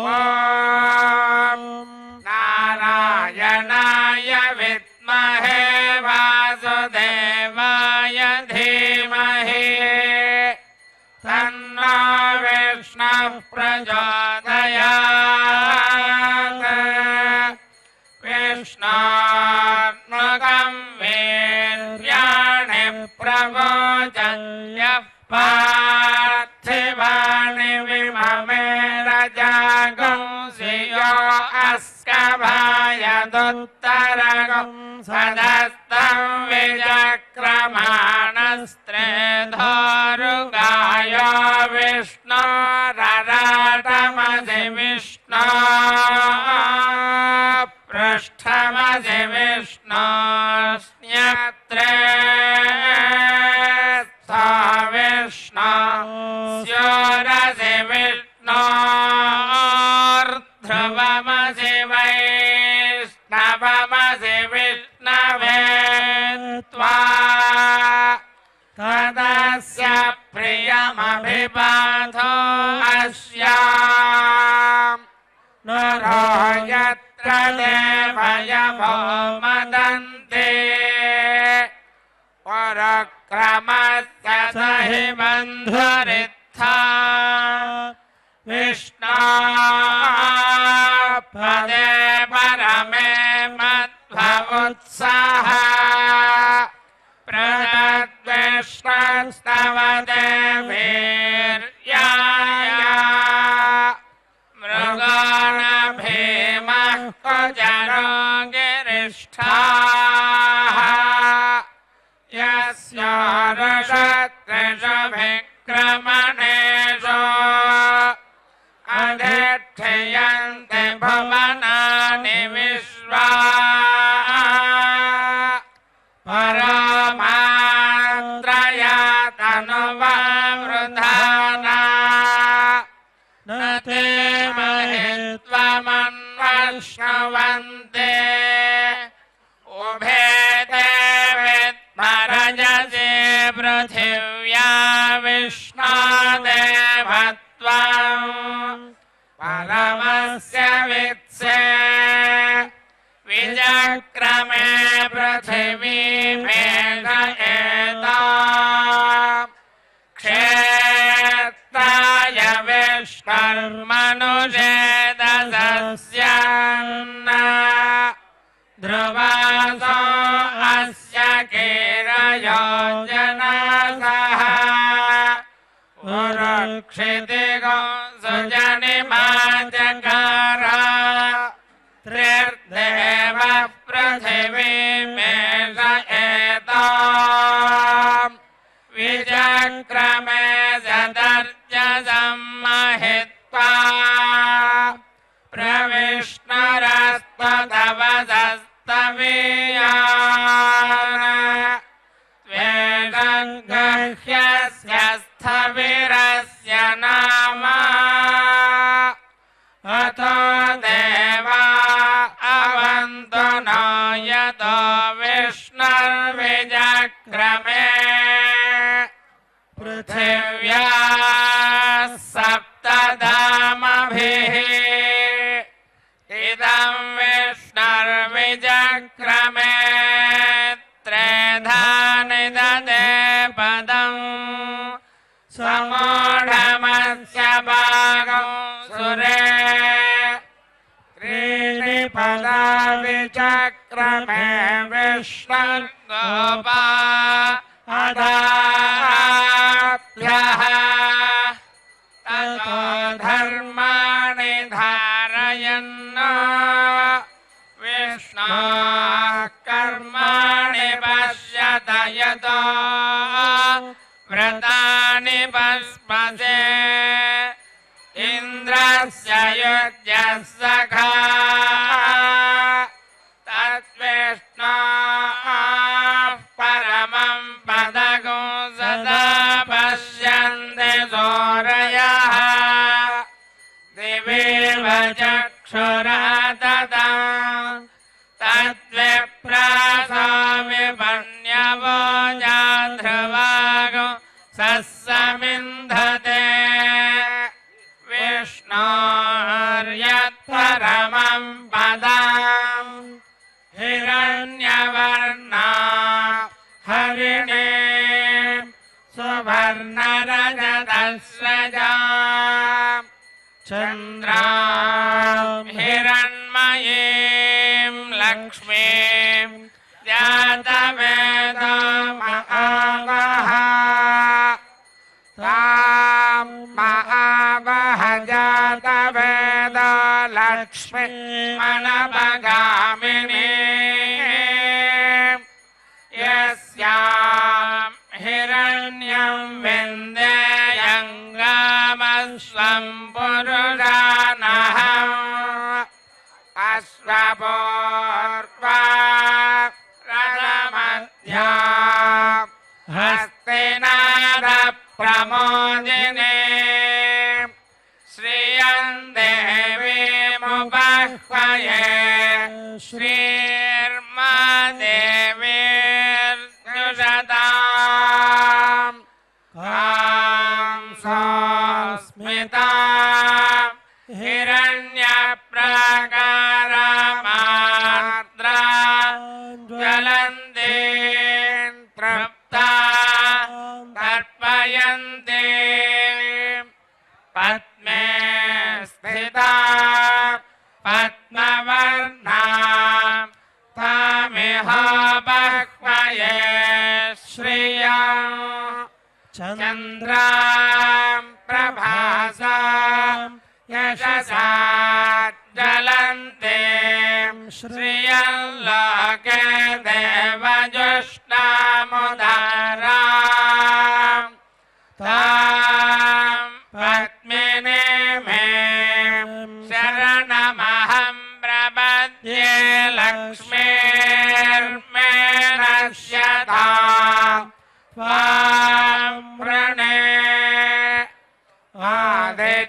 नारायणाय विद्महे वासुदेवाय धीमहि तन्नो विष्णुः प्रचोदयात् विष्णोर्मुखं वीर्याणि प्रवोचन्यः पार्थिवाणि विममे रजागुंसि यो अस्कभायदुत्तरगं सदस्तं विचक्रमाणस्त्रेधोरुगायो विष्णोरराटमसि विष्णो पृष्ठमसि विष्णोऽस्न्यत्रे सा विष्णो स्योरसि विष्णोर्ध्रुवमसि वैष्णवमसि विष्णवे त्वा तदस्य प्रियमभिपाथो अस्याम् नरो यत्र देवयवो मदन्ते परक्रमस्य सहि बन्धुरित्था विष्णो पदे परमे मध्व उत्साह प्रतद्विष्णस्तवते वीर्याय मृगाण भीमः कुजरो गिरिष्ठाः यस्यारुषत्रिषु विक्रमणेषु अधिष्ठियन्ते भुवनानि विश्वा परमात्रया तनुवावृधाना न ते महित्वमन्वश्नुवन्ते उभे ते विद्मरजसे पृथिव्या विष्णुदेवत्वम् परमस्य वित्से विचक्रमे पृथिवी मेघयेता क्षेत्राय विष्णुर्मनुषे ददस्यन् ध्रुवासो अस्य कीरयोजनसः उरुक्षितिगो सुजनिमा चकार त्रिर्देव पृथिवी मेषयेताम् विचक्रमे सदर्जसं महित्वा प्रविष्णुरस्ततवसस्तवीयान् त्वेषङ्गह्यस्य स्थविरस्य नाम अतो देवा अवन्तु नो यतो विष्णुर्विचक्रमे पृथिव्या सप्तधामभिः इदं विष्णुर्विचक्रमे त्रेधानि ददे पदम् समूढमस्य भागं सुरे त्रीणि पदा विचक्रमे विष्णुर्गोपा अदाभ्यः ततो धर्माणि धारयन् विष्णोः कर्माणि पश्यत यतो व्रतानि भस्मसे इन्द्रस्य युज्यः सखा तद्विष्णोः परमं पदगो सदा पश्यन्ति सूरयः दिवीव चक्षुरा तदा तद्विप्रासो विपण्यवो जाध्रुवागो सस्समिन्धते विष्णोर्यत्परमं पदम् हिरण्यवर्णा हरिणे सुवर्णरजतस्रजा चन्द्रां हिरण्मयीं लक्ष्मीं जातवेदो महावः तां महावः जातवेदो लक्ष्मीमनपगामिनी यस्यां हिरण्यं विन्देयङ्गामस्वं पुरुषानः अश्वपूर्वा रथमध्या हस्तिनादप्रमोदिनी श्रियं देवीमुपह्वये श्रीर्मा देवीर्जुषताम् स्मिता हिरण्यप्राकारामार्द्रा ज्वलन्तीं तृप्ता तर्पयन्ति पद्मे स्थिता पद्मवर्णा तामे चन्द्रां प्रभासां यशसा ज्वलन्तीं श्रियं लोके देवजुष्टामुदारां तां पद्मिनीं शरणमहं प्रपद्ये लक्ष्मीर्मे नश्यता त्वां वृणे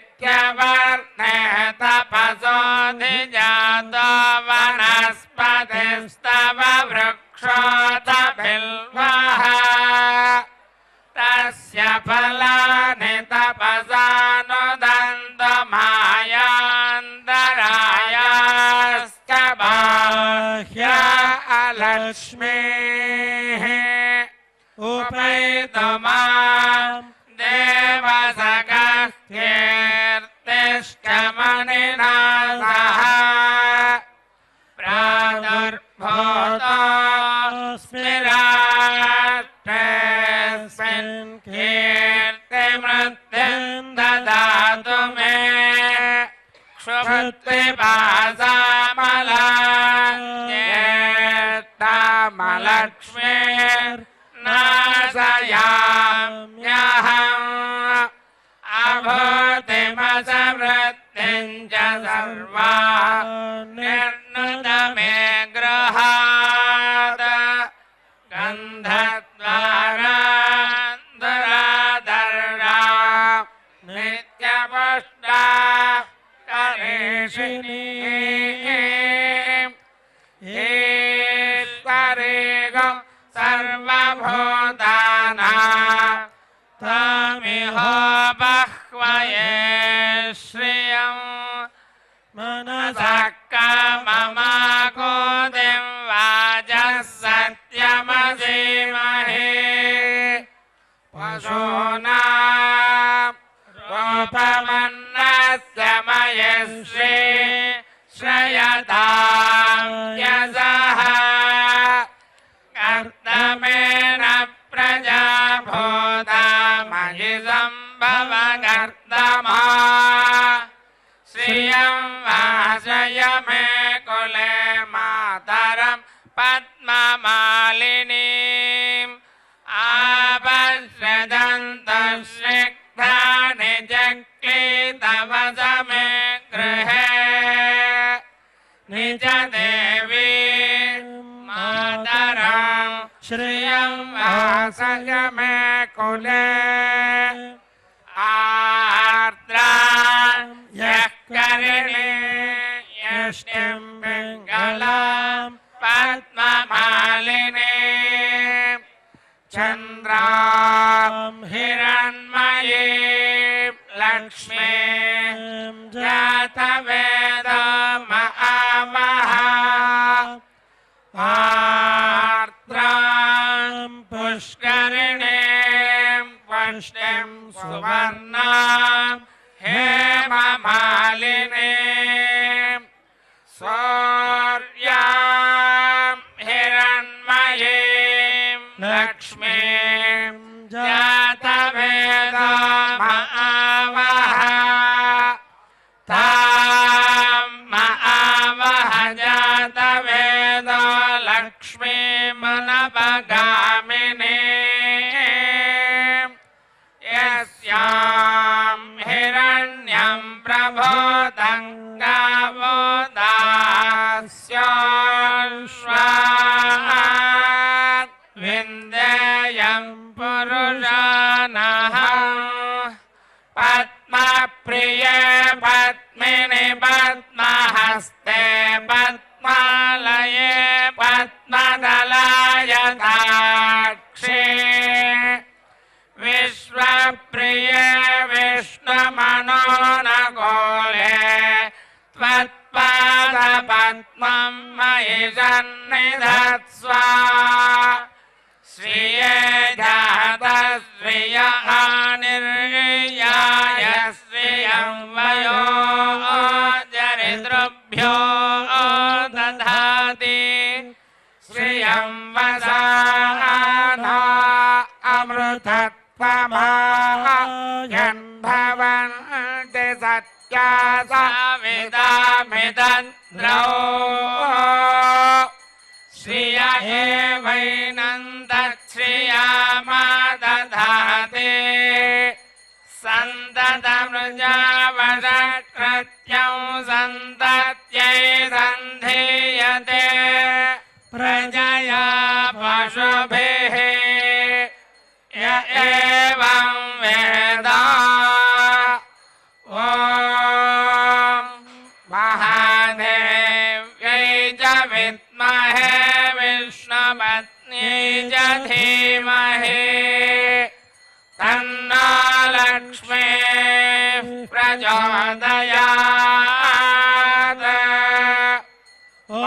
आदित्यवर्णे तपसोऽधिजातो वनस्पतिस्तव वृक्षोऽथ बिल्वः तस्य फलानि तपसानुदन्तो मायान्तरायाश्च बाह्या अलक्ष्मीः उपैतु मां देवसखः कीर्तिश्च मणिना सह प्रादुर्भूतोऽस्मि राष्ट्रेऽस्मिन् कीर्तिमृद्धिं ददातु मे क्षुत्पिपासामलक्ष्मीर्नाशयाम्यहम् अभूतिमसमृद्धिं च सर्वा निर्नुदमे गृहात् गन्धद्वारा दुरादर्शा नित्यपुष्टा करेशिनी ईश्वरेगो सर्वभूतानां तामिह बह्वये श्रियं मनसः काममाकोदिं वाचः सत्यमसीमहे पशूनां रूपमन्नस्य मयश्री श्रयतां यशः कर्दमेन प्रजाभूता मयि सम्भव कर्दमा श्रियं वासय मे कुले मातरं पद्ममालिनीम् आपश्यदन्तस्निग्धानि जक्लीतवसमे गृहे निज देवी मातरं श्रियं वासय मे कुले आर्द्रां यः करिणे यष्टिं पिङ्गलां पद्ममालिनीं चन्द्रां हिरण्मयीं लक्ष्मीं जातवेदमहामः आर्द्रां पुष्करिणीं पुष्टिं सुवर्णां हेममालिनीं सूर्यां हिरण्मयीं लक्ष्मीं जातवेदमहावः तां महावः जातवेदो लक्ष्मीमनपगामिनीं यस्यां हिरण्यं प्रभूतं गावो दास्याश्वान् विन्देयं पुरुषानः पद्मप्रिये पद्मिनि पद्महस्ते पद्मालये पद्मदलायताक्षे विश्वप्रिये विष्णुमनोनगोले त्वत्पादपद्मं मयि सन्निधत्स्व श्रिये जातश्रिय निर्याय श्रियं वयो दरिद्रभ्यो दधाति श्रियं वसानो अमृत समायन्भवन्ति सत्या सविदामिदन्द्रौ श्रिय एवैनन्दश्रियामादधाति सन्ततमृजावषकृत्यं सन्तत्यै सन्धीयते प्रजया पशुभिः य एवं वेद ॐ महादेव्यै च विद्महे विष्णुपत्न्यै च धीमहि तन्नो लक्ष्मीः प्रचोदयात् ॐ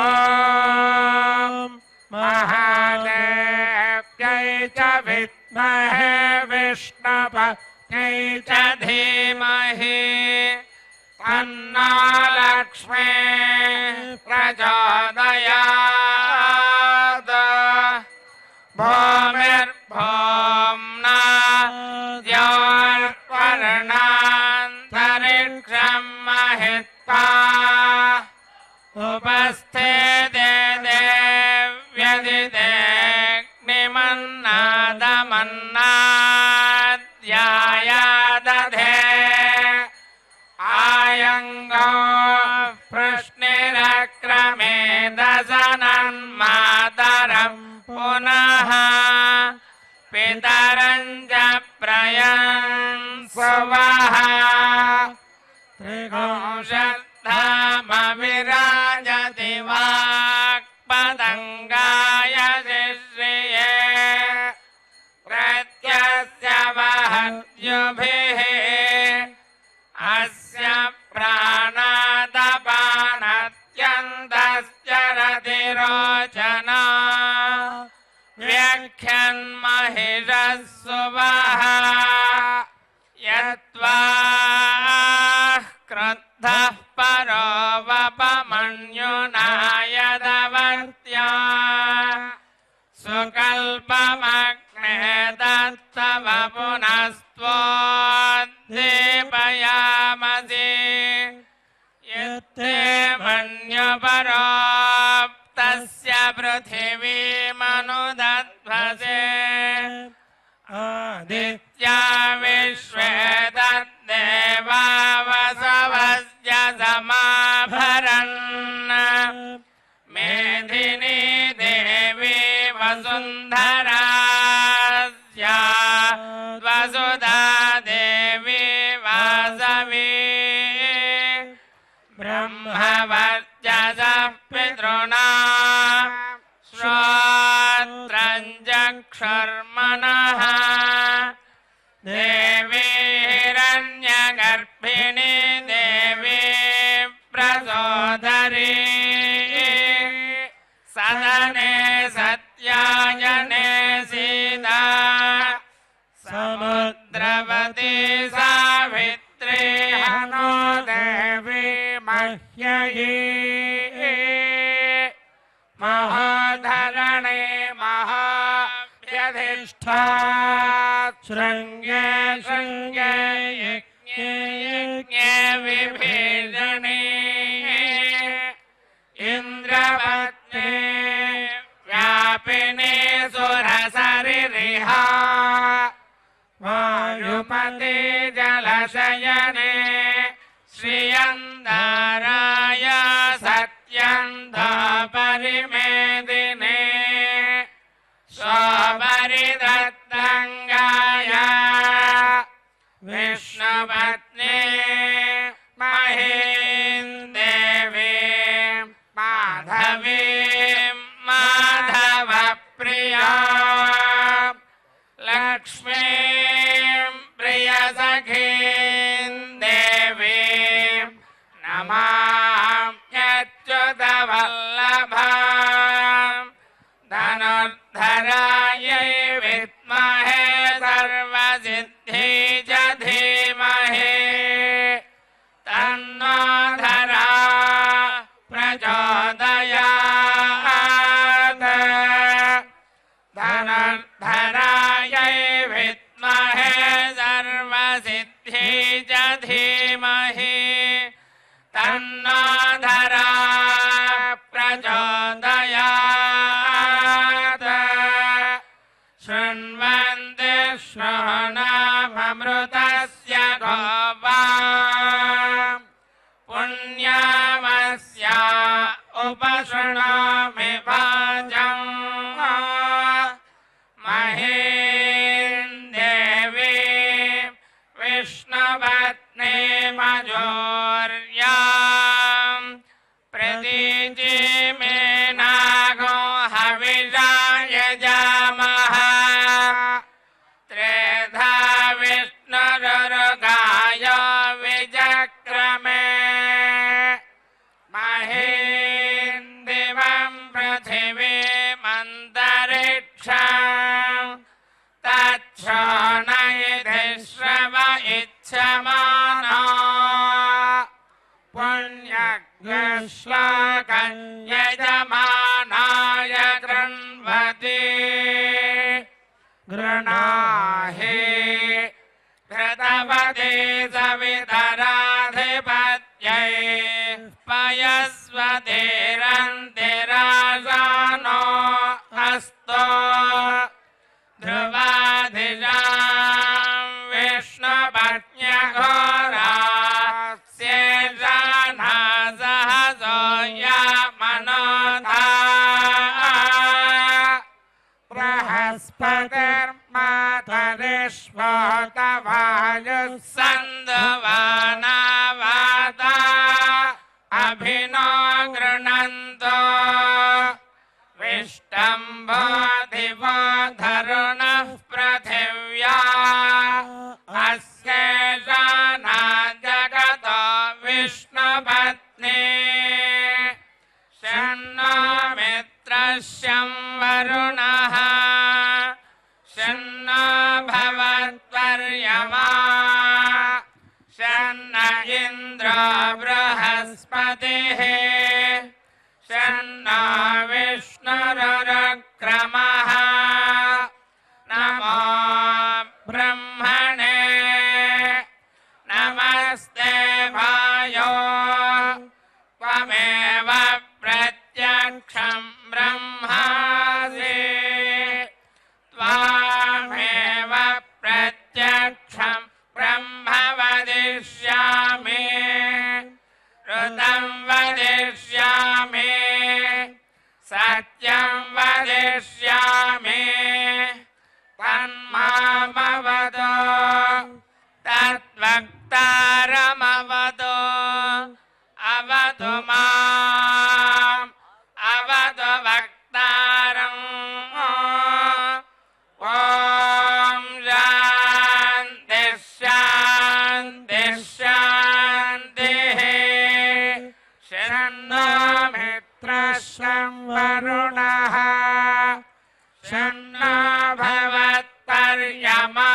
महादेव्यै च विद्महे विष्णुपत्न्यै च धीमहि तन्नो लक्ष्मीः प्रचोदयात् भूमिर्भूम्ना द्यौर्वर्णान्तरिक्षं महित्वा उपस्थिते देव्यदिदेग्निमन्नादमन्नाद्यायादधे आयङ्गो प्रश्निरक्रमे दशनन्मातरं पुनः पितरं च प्रयंसुवः त्रिगुंशद्धामविराजति वाक्पतङ्गाय शिश्रिये प्रत्यस्य वहद्युभिः अस्य प्राणादपानत्यन्तस्य रतिरोचना व्याख्यन्महिषः सुवः यत्त्वा क्रुद्धः परो वपमन्युना यदवर्त्या सुकल्पमग्ने दत्तव पुनस्त्वोद्दीपयामसि यत्ते मन्युपरोक्तस्य पृथिवीमनुदध्वसे आदित्या विश्वे तद्देवा वसवस्य समाभरन् मेधिनी देवी वसुन्धरास्या वसुधा देवी वासवी ब्रह्मवर्चसः पितॄणा श्रोत्रं चक्षुर्मनः देवी हिरण्यगर्भिणी देवी प्रसोदरी सदने सत्यायने सीता समुद्रवती सावित्री हनो देवी मह्ययी महोधरणे महाभ्यधिष्ठा शृङ्गे शृङ्गे यज्ञे यज्ञे विभीषणे इन्द्रपत्ने व्यापिने सुरसरिरिहा वायुपते जलशयने श्रियन्दाराय सत्यन्धापरिमेदिने स्वपरिदत्तङ्गाय विष्णुपत्ने महीं देवीं माधवीं माधवप्रिया लक्ष्मीं प्रियसखीं देवीं नमाम्यच्युतवल्लभां धनुर्धरायै विद्महे सर्वसिद्धि च धीमहि तन्नो धरा प्रचोदयात् धनुर्धरायै विद्महे गच्छमानो पुण्यश्लोकं यजमानाय गृह्णवति गृणाहि कृतवते सवितराधिपत्यै पयस्वतेरन्तिराजानो अस्तो ध्रुवाधिजां विष्णुपत्न्यघोरास्येजाना सहसो यामनोधा बृहस्पतिर्मातरिष्वोतवायुः सन्दवानावाता अभिनो गृह्णन्तो विष्टम्भो दिवो धरुणः पृथिव्या अस्येषाना जगतो विष्णुपत्नी शन्नो मित्रस्यं वरुणः शन्नो भवत्वर्यमा शन्न इन्द्रो बृहस्पतिः शन्नो विष्णुरुक्रमः नमो ब्रह्मणे नमस्ते वायो त्वमेव प्रत्यक्षं ब्रह्मासि त्वामेव प्रत्यक्षं ब्रह्म वदिष्यामि ऋतं वदिष्यामि सत्यं वदिष्यामि तन्मामवदो तद्वक्तारमवदो अवतु माम् अवतु वक्तारम् ॐ शान्ति शान्ति शान्तिः शन्नो मित्रस्यं वरुणः शन्नो भवत्पर्यमा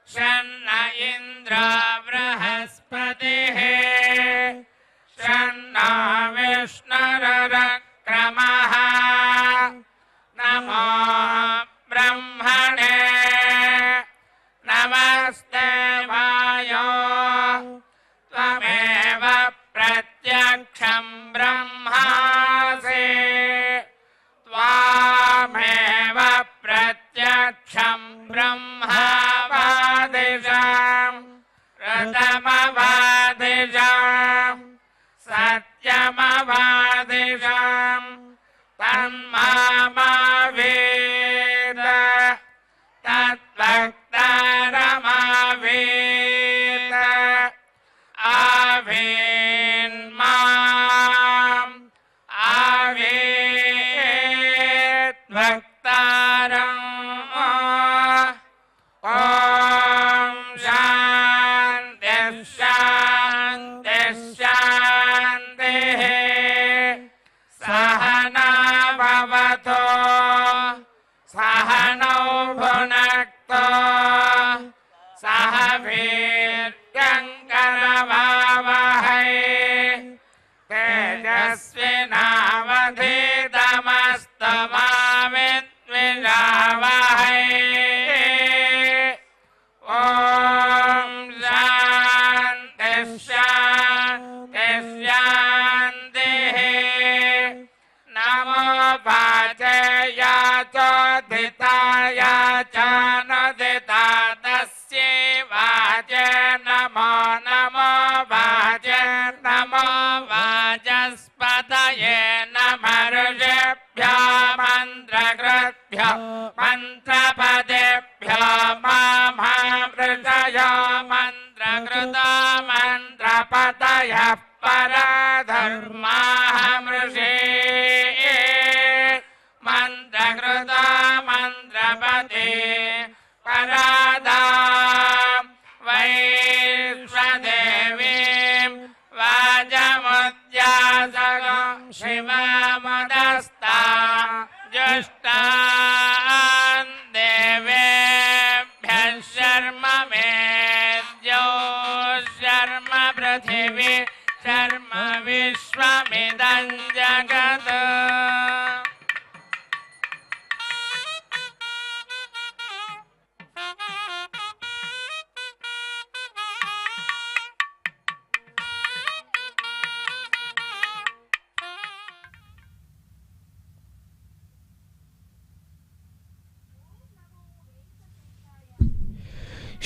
शन्न इन्द्रो बृहस्पतिः शन्नो विष्णुरुक्रमः नमो ब्रह्मणे नमस्ते वायो त्वमेव प्रत्यक्षं ब्रह्मासि त्वामेव प्रत्यक्षं ब्रह्मवादिशां ऋतमवादिशां सत्यमवादिशां तन्मामवेद तद्वक्तारमवेद आवेन्माम् आवेद्वक्तारम् ॐ शान्ति शान्ति शान्तिः सहना भवतु सहनौ भुनक्तु सह वीर्यङ्करवावहै तेजस्विनावधीतमस्तु मा विद्विषावहै ॐ शान्ति शान्ति शान्तिः नमो वाचया चोदिताय च नदिता तस्यै वाचे नमो नमो वाचे नमो वाचस्पतये नमः ऋषिभ्यो मन्त्रकृभ्यो मन्त्रपदेभ्यो मामृषयो मन्त्रकृतो मन्त्रपतयः परधर्माहमृषे मन्त्रकृतो मन्त्रपते परादा वैश्वदेवीं वाजमुद्यासगं शिवमुदस्ता जुष्टान् देवेभ्यः शर्म मे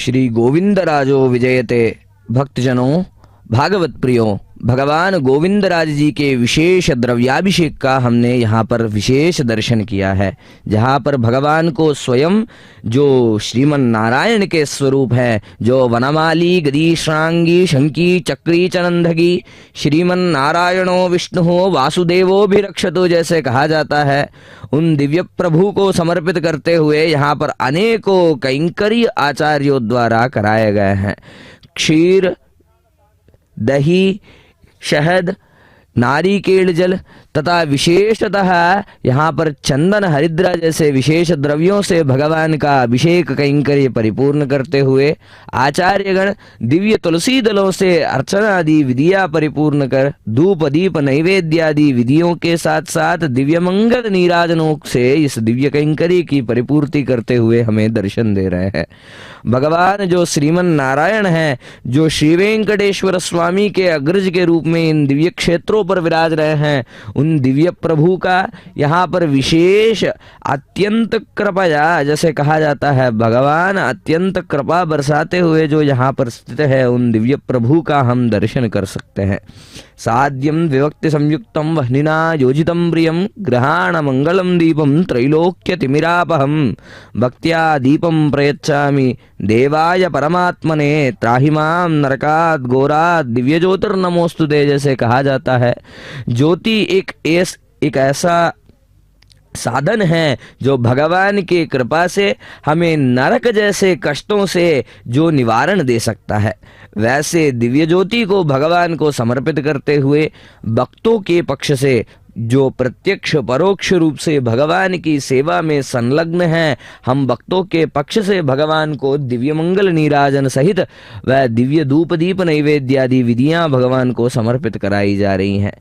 श्री गोविंद राजो विजयते। भक्तजनों, भागवत प्रियो, भगवान गोविंद राज जी के विशेष द्रव्याभिषेक का हमने यहाँ पर विशेष दर्शन किया है, जहाँ पर भगवान को स्वयं जो श्रीमन नारायण के स्वरूप है, जो वनमाली गदी श्रांगी शंकी चक्री चनंदगी श्रीमन नारायणो विष्णु वासुदेवो भी रक्षतो जैसे कहा जाता है, उन दिव्य प्रभु को समर्पित करते हुए यहाँ पर अनेकों कैंकर्य आचार्यों द्वारा कराए गए हैं। क्षीर, दही, शहद, नारिकेल जल तथा विशेषतः यहाँ पर चंदन हरिद्रा जैसे विशेष द्रव्यों से भगवान का अभिषेक कैंकर्य परिपूर्ण करते हुए आचार्यगण दिव्य तुलसी दलों से अर्चना आदि विधियां परिपूर्ण कर धूप दीप नैवेद्य आदि विधियों के साथ साथ दिव्य मंगल नीराजनों से इस दिव्य कैंकर्य की परिपूर्ति करते हुए हमें दर्शन दे रहे हैं। भगवान जो श्रीमन नारायण है, जो श्री वेंकटेश्वर स्वामी के अग्रज के रूप में इन दिव्य क्षेत्रों पर विराज रहे हैं, उन दिव्य प्रभु का यहाँ पर विशेष अत्यंत कृपया, जैसे कहा जाता है भगवान अत्यंत कृपा बरसाते हुए जो यहाँ पर स्थित है, उन दिव्य प्रभु का हम दर्शन कर सकते हैं। साध्यम विभक्ति संयुक्तम वह्निना योजितम प्रियम ग्रहाण मंगलम दीपम त्रैलोक्य तिमिरापहम भक्त्या दीपम प्रयच्छामि देवाय परमात्मने त्राहि मां नरकात् घोरात् दिव्य ज्योतिर्नमोस्तुते जैसे कहा जाता है। ज्योति एक ऐसा साधन है जो भगवान की कृपा से हमें नरक जैसे कष्टों से जो निवारण दे सकता है। वैसे दिव्य ज्योति को भगवान को समर्पित करते हुए भक्तों के पक्ष से जो प्रत्यक्ष परोक्ष रूप से भगवान की सेवा में संलग्न है, हम भक्तों के पक्ष से भगवान को दिव्य मंगल नीराजन सहित वह दिव्य धूप दीप नैवेद्य आदि विधियां भगवान को समर्पित कराई जा रही हैं।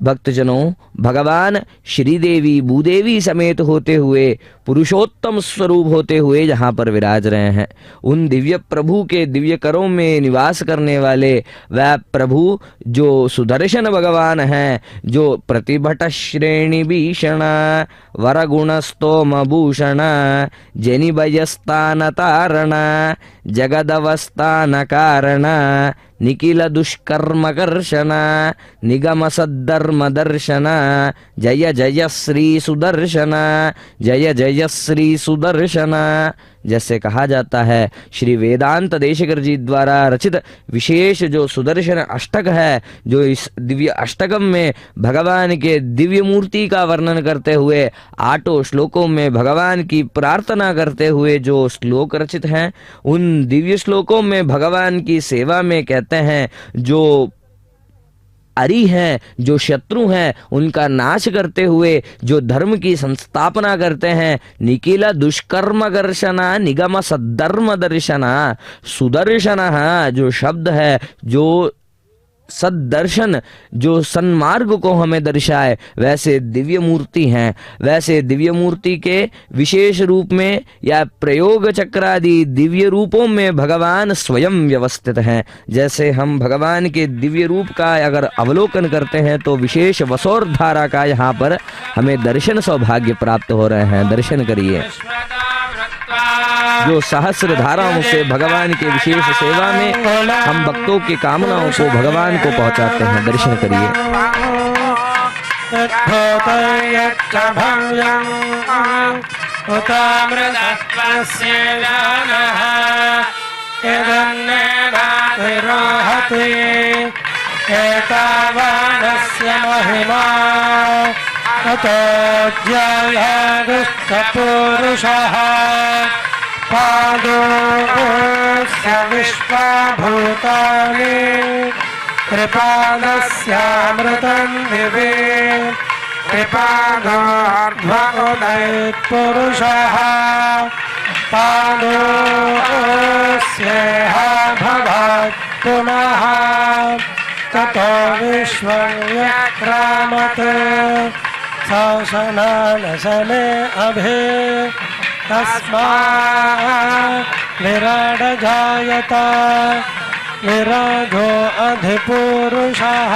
भक्तजनों, भगवान श्रीदेवी भूदेवी समेत होते हुए पुरुषोत्तम स्वरूप होते हुए जहाँ पर विराज रहे हैं, उन दिव्य प्रभु के दिव्य करों में निवास करने वाले वह प्रभु जो सुदर्शन भगवान हैं, जो प्रतिभट श्रेणी भीषण वरगुण स्तोम भूषण जनिभयस्तान तारण जगदवस्थान कारण निखिल दुष्कर्म कर्षण निगम सद्धर्म दर्शन जय जय श्री सुदर्शन जय जय श्री सुदर्शन जैसे कहा जाता है। श्री वेदांत देशिकर जी द्वारा रचित विशेष जो सुदर्शन अष्टक है, जो इस दिव्य अष्टकम में भगवान के दिव्य मूर्ति का वर्णन करते हुए 8 श्लोकों में भगवान की प्रार्थना करते हुए जो श्लोक रचित हैं, उन दिव्य श्लोकों में भगवान की सेवा में कहते हैं जो अरि हैं, जो शत्रु हैं, उनका नाश करते हुए जो धर्म की संस्थापना करते हैं, निखिल दुष्कर्म कर्षणा निगम सद्धर्म दर्शना सुदर्शन जो शब्द है, जो सद्दर्शन, जो सन्मार्ग को हमें दर्शाए, वैसे दिव्य मूर्ति हैं। वैसे दिव्य मूर्ति के विशेष रूप में या प्रयोग चक्रादि दिव्य रूपों में भगवान स्वयं व्यवस्थित हैं। जैसे हम भगवान के दिव्य रूप का अगर अवलोकन करते हैं तो विशेष वसोर धारा का यहाँ पर हमें दर्शन सौभाग्य प्राप्त हो रहे हैं। दर्शन करिए। जो सहस्र धाराओं से भगवान के विशेष सेवा में हम भक्तों की कामनाओं को भगवान को पहुंचाते हैं। दर्शन करिए। पादोऽस्य विश्वभूतानि कृपादस्यामृतं दिवे कृपादोऽर्ध्वोदयत्पुरुषः पादोऽस्येह भवात् पुनः ततो विश्वं व्यक्रामत् शासनानशने अभे तस्मात् विराड जायत विराजो अधिपुरुषः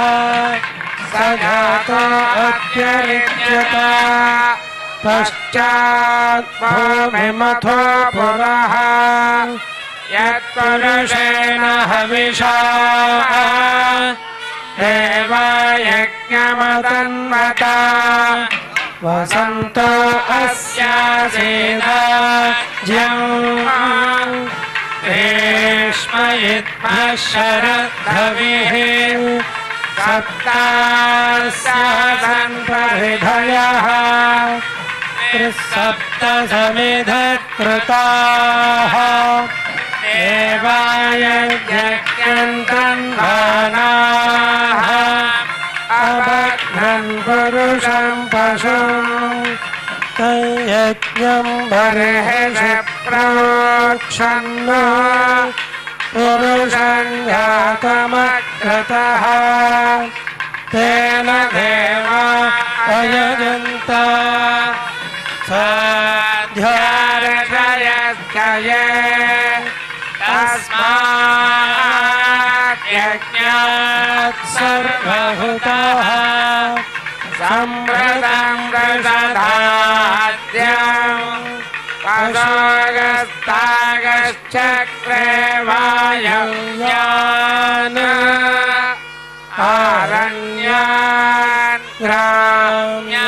स जातो अत्यरिच्यत पश्चात् भूमिमथो पुरः यत्पुरुषेण हविषा देवयज्ञमतन्वता वसन्तो अस्यासेदाज्यम् ग्रीष्मयिद्भः शरद्धविः सप्तास्यासन्परिधयः त्रिसप्त समिधकृताः देवाय यज्ञन्तन्वानाः अभग्नन् पुरुषं पशुम् तयज्ञं बर्हिषि प्रोक्षन्नो पुरुषं जातमग्रतः तेन देवा अयजन्त साध्यार्षयस्कये तस्मात् यज्ञात् सर्वभूतः सम्प्रदं वृषधाद्यम् पशोगस्तागश्चक्रे वायव्यान् आरण्यान् ग्राम्याश्चये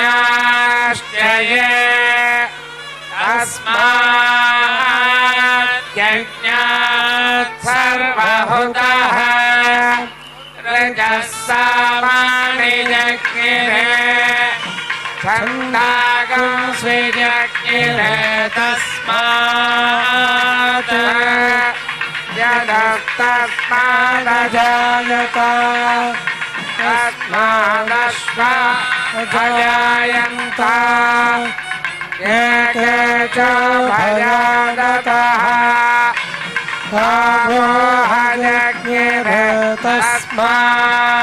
तस्मात् यज्ञात् सर्वभूतः रजः सामानि जज्ञिरे छन्दागं स्विजज्ञिरे तस्मात् यदस्तस्मादजायत तस्मादश्व अजायन्त एके च भयादतः गावो हयज्ञिरे तस्मात्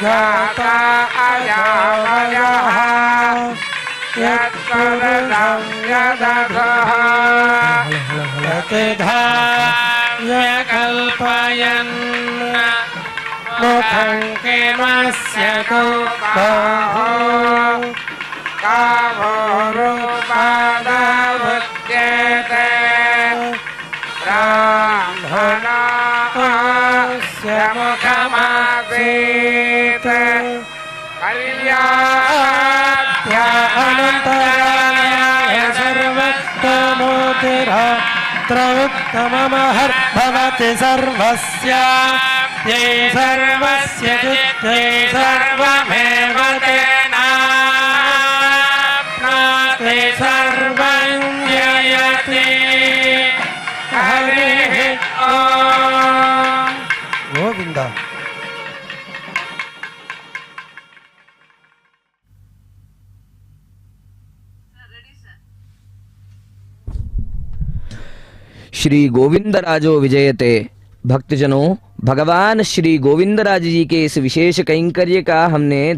जाता अयावयः यत्पुरुषं यदधः यकल्पयन् मुखं किमस्य बाहो कामोरुपादावुच्यते ब्राह्मणस्य मुखमासीत् कल्याध्यानन्तराय सर्वोत्तमोतिरात्रमुत्तममहर्भवति सर्वस्य ये सर्वस्य चित्ते सर्वमेव तेनाप्नोति सर्वं जयति हरिः ॐ गोविन्द श्री गोविंदराजो विजयते। भक्तजनों, भगवान श्री गोविंदराज जी के इस विशेष कैंकर्य का हमने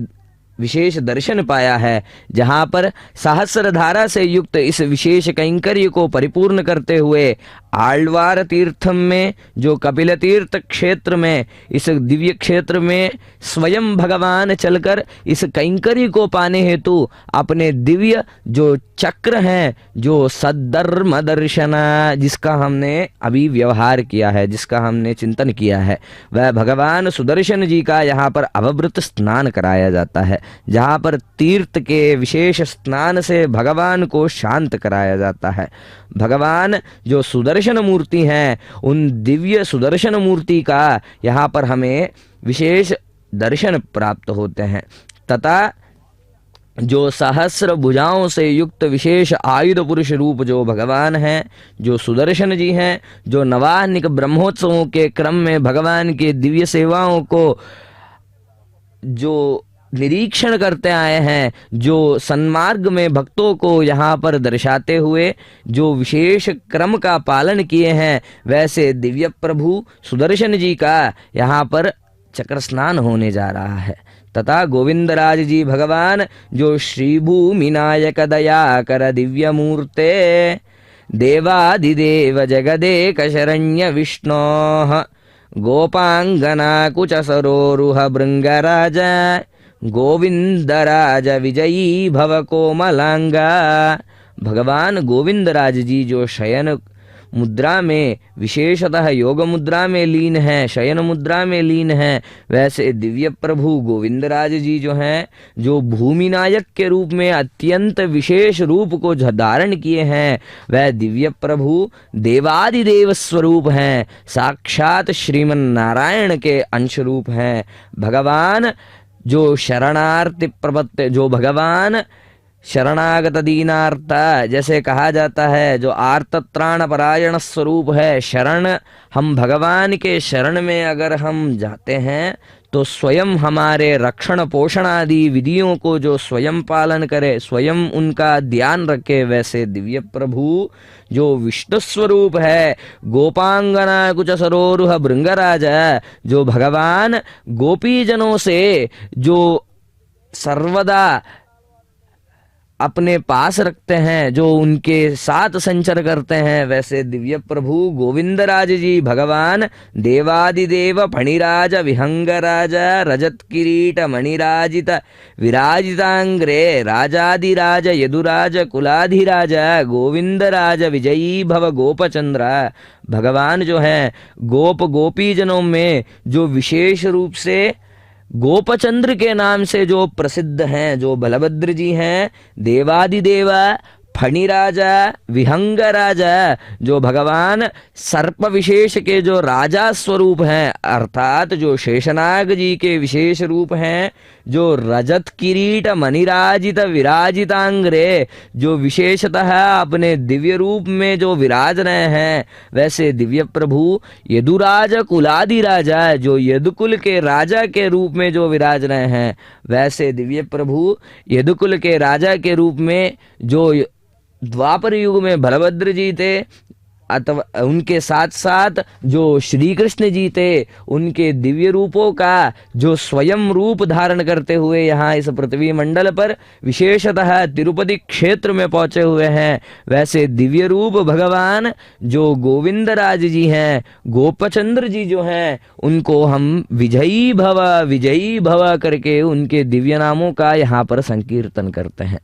विशेष दर्शन पाया है, जहाँ पर सहस्रधारा से युक्त इस विशेष कैंकर्य को परिपूर्ण करते हुए आಳ್वार तीर्थम में, जो कपिल तीर्थ क्षेत्र में, इस दिव्य क्षेत्र में स्वयं भगवान चलकर इस कैंकर्य को पाने हेतु अपने दिव्य जो चक्र हैं, जो सद्धर्म दर्शना, जिसका हमने अभी व्यवहार किया है, जिसका हमने चिंतन किया है, वह भगवान सुदर्शन जी का यहाँ पर अवभृत स्नान कराया जाता है, जहाँ पर तीर्थ के विशेष स्नान से भगवान को शांत कराया जाता है। भगवान जो सुदर्शन मूर्ति हैं, उन दिव्य सुदर्शन मूर्ति का यहाँ पर हमें विशेष दर्शन प्राप्त होते हैं, तथा जो सहस्र भुजाओं से युक्त विशेष आयुध पुरुष रूप जो भगवान हैं, जो सुदर्शन जी हैं, जो नवान्निक ब्रह्मोत्सवों के क्रम में भगवान के दिव्य सेवाओं को जो निरीक्षण करते आए हैं, जो सन्मार्ग में भक्तों को यहाँ पर दर्शाते हुए जो विशेष क्रम का पालन किए हैं, वैसे दिव्य प्रभु सुदर्शन जी का यहाँ पर चक्र स्नान होने जा रहा है। तथा गोविंदराज जी भगवान जो श्री भूमिनायक दयाकर दिव्य मूर्ते देवादिदेव जगदेक शरण्य विष्णोः गोपांगना कुच सरोरुह भृंगराज गोविंदराज विजयी भव कोमलांगा भगवान गोविंदराज जी जो शयन मुद्रा में विशेषतः योग मुद्रा में लीन है, शयन मुद्रा में लीन है, वैसे दिव्य प्रभु गोविंदराज जी जो हैं, जो भूमि नायक के रूप में अत्यंत विशेष रूप को धारण किए हैं, वह दिव्य प्रभु देवादिदेव स्वरूप हैं, साक्षात श्रीमन नारायण के अंश रूप हैं। भगवान जो शरणार्थी प्रपत्ति, जो भगवान शरणागत दीनार्थ जैसे कहा जाता है, जो आर्तत्राण परायण स्वरूप है। शरण, हम भगवान के शरण में अगर हम जाते हैं तो स्वयं हमारे रक्षण पोषण आदि विधियों को जो स्वयं पालन करे, स्वयं उनका ध्यान रखे, वैसे दिव्य प्रभु जो विष्णु स्वरूप है, गोपांगना कुच सरोरुह भृंगराज, जो भगवान गोपीजनों से जो सर्वदा अपने पास रखते हैं, जो उनके साथ संचर करते हैं, वैसे दिव्य प्रभु गोविंदराज जी भगवान देवादिदेव फणिराज विहंगराज रजत किरीट मणिराजित विराजितांग्रे राजाधिराज यदुराज कुलाधिराज गोविंदराज विजयी भव गोपचंद्र। भगवान जो हैं गोप गोपीजनों में जो विशेष रूप से गोपचंद्र के नाम से जो प्रसिद्ध हैं, जो बलभद्र जी हैं, देवादिदेवा फणिराजा विहंगराजा, जो भगवान सर्प विशेष के जो राजा स्वरूप हैं, अर्थात जो शेषनाग जी के विशेष रूप हैं, जो रजत किरीट मणिराजित विराजितांग्रे, जो विशेषतः अपने दिव्य रूप में जो विराज रहे हैं, वैसे दिव्य प्रभु यदुराज कुलाधिराजा, जो यदुकुल के राजा के रूप में जो विराज रहे हैं, वैसे दिव्य प्रभु यदुकुल के राजा के रूप में जो द्वापर युग में बलभद्र जी थे, अथवा उनके साथ साथ जो श्री कृष्ण जी थे, उनके दिव्य रूपों का जो स्वयं रूप धारण करते हुए यहाँ इस पृथ्वी मंडल पर विशेषतः तिरुपति क्षेत्र में पहुँचे हुए हैं, वैसे दिव्य रूप भगवान जो गोविंदराज जी हैं, गोपचंद्र जी जो हैं, उनको हम विजयी भव करके उनके दिव्य नामों का यहाँ पर संकीर्तन करते हैं।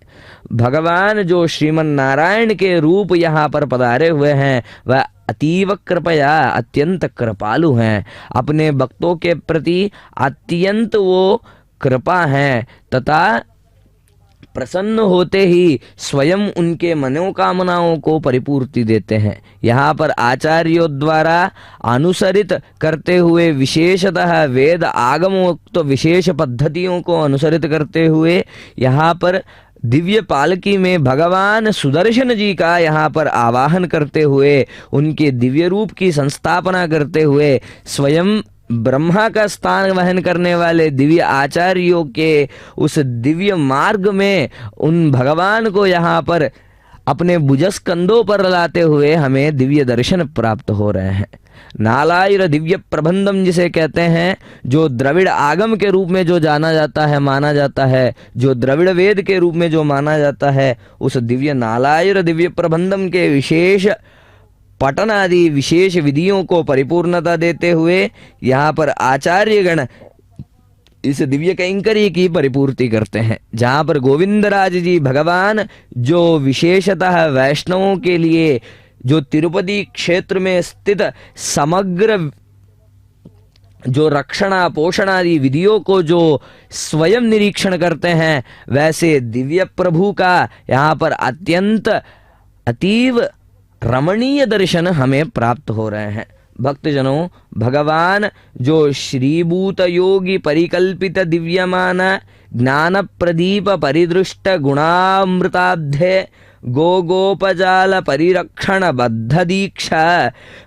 भगवान जो श्रीमन नारायण के रूप यहाँ पर पधारे हुए हैं, वह अतीव कृपया अत्यंत कृपालु हैं, अपने भक्तों के प्रति अत्यंत वो कृपा हैं, तथा प्रसन्न होते ही स्वयं उनके मनोकामनाओं को परिपूर्ति देते हैं। यहाँ पर आचार्यों द्वारा अनुसरित करते हुए विशेषतः वेद आगमोक्त विशेष पद्धतियों को अनुसरित करते हुए यहाँ पर दिव्य पालकी में भगवान सुदर्शन जी का यहाँ पर आवाहन करते हुए, उनके दिव्य रूप की संस्थापना करते हुए, स्वयं ब्रह्मा का स्थान वहन करने वाले दिव्य आचार्यों के उस दिव्य मार्ग में उन भगवान को यहाँ पर अपने भुजस्कंधों पर लाते हुए हमें दिव्य दर्शन प्राप्त हो रहे हैं। नालायर दिव्य प्रबंधम जिसे कहते हैं, जो द्रविड़ आगम के रूप में जो जाना जाता है, माना जाता है, जो द्रविड़ वेद के रूप में जो माना जाता है, उस दिव्य नालायर दिव्य प्रबंधम के विशेष पठन आदि विशेष विधियों को परिपूर्णता देते हुए यहाँ पर आचार्यगण इस दिव्य कैंकर्य की परिपूर्ति करते हैं, जहाँ पर गोविंदराज जी भगवान जो विशेषतः वैष्णवों के लिए जो तिरुपति क्षेत्र में स्थित समग्र जो रक्षणा पोषण आदि विधियों को जो स्वयं निरीक्षण करते हैं, वैसे दिव्य प्रभु का यहाँ पर अत्यंत अतीव रमणीय दर्शन हमें प्राप्त हो रहे हैं। भक्तजनों, भगवान जो श्रीभूत योगी परिकल्पित दिव्यमान ज्ञान प्रदीप परिदृष्ट गुणामृताब्धे गोगोपजाल परिरक्षण बद्ध दीक्षा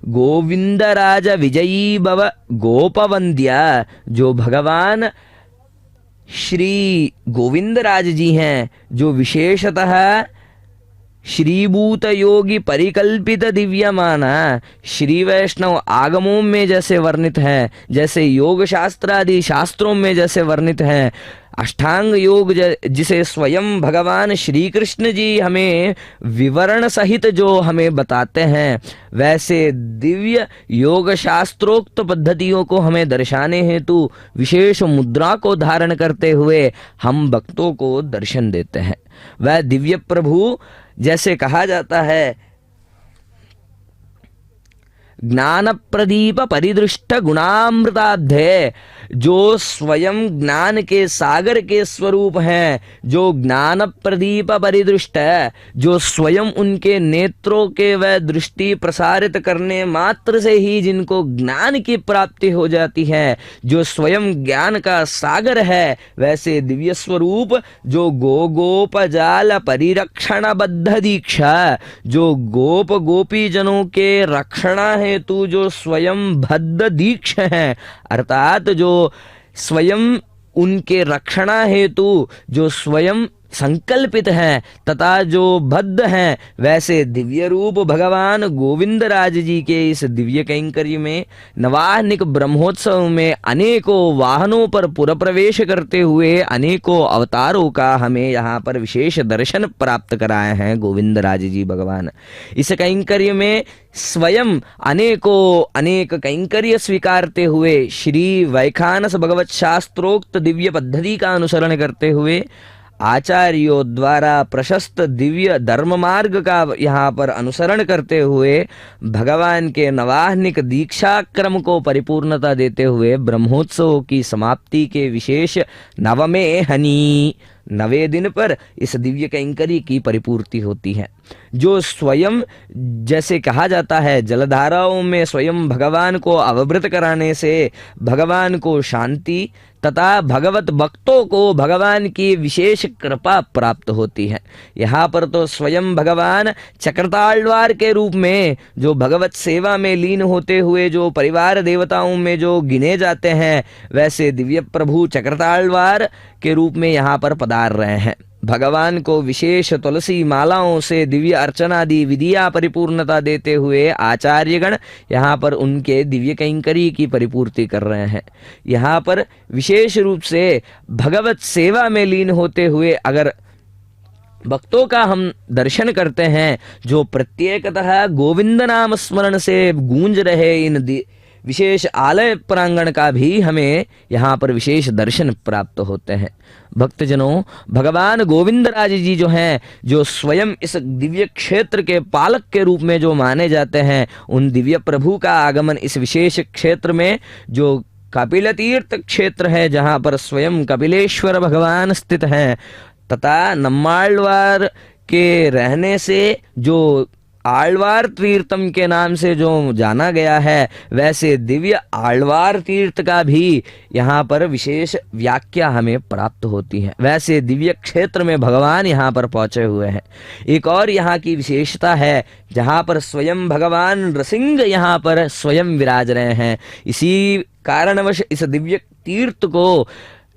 गोविंदराज विजयी भव गोपवंद्या, जो भगवान श्री गोविंदराज जी हैं, जो विशेषतः श्रीभूत योगी परिकल्पित दिव्यमाना श्री वैष्णव आगमों में जैसे वर्णित है, जैसे योग शास्त्र आदि शास्त्रों में जैसे वर्णित हैं, अष्टांग योग जिसे स्वयं भगवान श्री कृष्ण जी हमें विवरण सहित जो हमें बताते हैं, वैसे दिव्य योग शास्त्रोक्त पद्धतियों को हमें दर्शाने हेतु विशेष मुद्रा को धारण करते हुए हम भक्तों को दर्शन देते हैं। वह दिव्य प्रभु, जैसे कहा जाता है, ज्ञान प्रदीप परिदृष्ट गुणामृताब्धे, जो स्वयं ज्ञान के सागर के स्वरूप हैं, जो ज्ञान प्रदीप परिदृष्ट है, जो स्वयं उनके नेत्रों के वह दृष्टि प्रसारित करने मात्र से ही जिनको ज्ञान की प्राप्ति हो जाती है, जो स्वयं ज्ञान का सागर है, वैसे दिव्य स्वरूप जो गोप जाल परिरक्षण बद्ध दीक्षा, जो गोप गोपी जनों के रक्षणा हेतु जो स्वयं बद्ध दीक्ष हैं, अर्थात जो स्वयं उनके रक्षणा हेतु जो स्वयं संकल्पित हैं तथा जो बद्ध हैं, वैसे दिव्य रूप भगवान गोविंद राज जी के इस दिव्य कैंकर्य में नवाहनिक ब्रह्मोत्सव में अनेकों वाहनों पर पुर प्रवेश करते हुए अनेकों अवतारों का हमें यहाँ पर विशेष दर्शन प्राप्त कराए हैं गोविंद राज जी भगवान। इस कैंकर्य में स्वयं अनेक कैंकर्य स्वीकारते हुए श्री वैखानस भगवत शास्त्रोक्त दिव्य पद्धति का अनुसरण करते हुए आचार्यों द्वारा प्रशस्त दिव्य धर्म मार्ग का यहाँ पर अनुसरण करते हुए भगवान के नवाहनिक दीक्षा क्रम को परिपूर्णता देते हुए ब्रह्मोत्सव की समाप्ति के विशेष नवमे हनी, 9वें दिन पर इस दिव्य कैंकर्य की परिपूर्ति होती है। जो स्वयं, जैसे कहा जाता है, जलधाराओं में स्वयं भगवान को अवभृत कराने से भगवान को शांति तथा भगवत भक्तों को भगवान की विशेष कृपा प्राप्त होती है। यहाँ पर तो स्वयं भगवान चक्रतालवार के रूप में जो भगवत सेवा में लीन होते हुए जो परिवार देवताओं में जो गिने जाते हैं, वैसे दिव्य प्रभु चक्रतालवार के रूप में यहाँ पर पधार रहे हैं। भगवान को विशेष तुलसी मालाओं से दिव्य अर्चनादि विधिया परिपूर्णता देते हुए आचार्यगण यहाँ पर उनके दिव्य कैंकर्य की परिपूर्ति कर रहे हैं। यहाँ पर विशेष रूप से भगवत सेवा में लीन होते हुए अगर भक्तों का हम दर्शन करते हैं, जो प्रत्येकतः गोविंद नाम स्मरण से गूंज रहे इन विशेष आलय प्रांगण का भी हमें यहाँ पर विशेष दर्शन प्राप्त होते हैं। भक्तजनों, भगवान गोविंद राज जी जो हैं, जो स्वयं इस दिव्य क्षेत्र के पालक के रूप में जो माने जाते हैं, उन दिव्य प्रभु का आगमन इस विशेष क्षेत्र में जो कपिल तीर्थ क्षेत्र है, जहाँ पर स्वयं कपिलेश्वर भगवान स्थित हैं, तथा नम्माळवार के रहने से जो आळवार तीर्थम के नाम से जो जाना गया है, वैसे दिव्य आळवार तीर्थ का भी यहाँ पर विशेष व्याख्या हमें प्राप्त होती है। वैसे दिव्य क्षेत्र में भगवान यहाँ पर पहुँचे हुए हैं। एक और यहाँ की विशेषता है, जहाँ पर स्वयं भगवान नृसिंह यहाँ पर स्वयं विराज रहे हैं। इसी कारणवश इस दिव्य तीर्थ को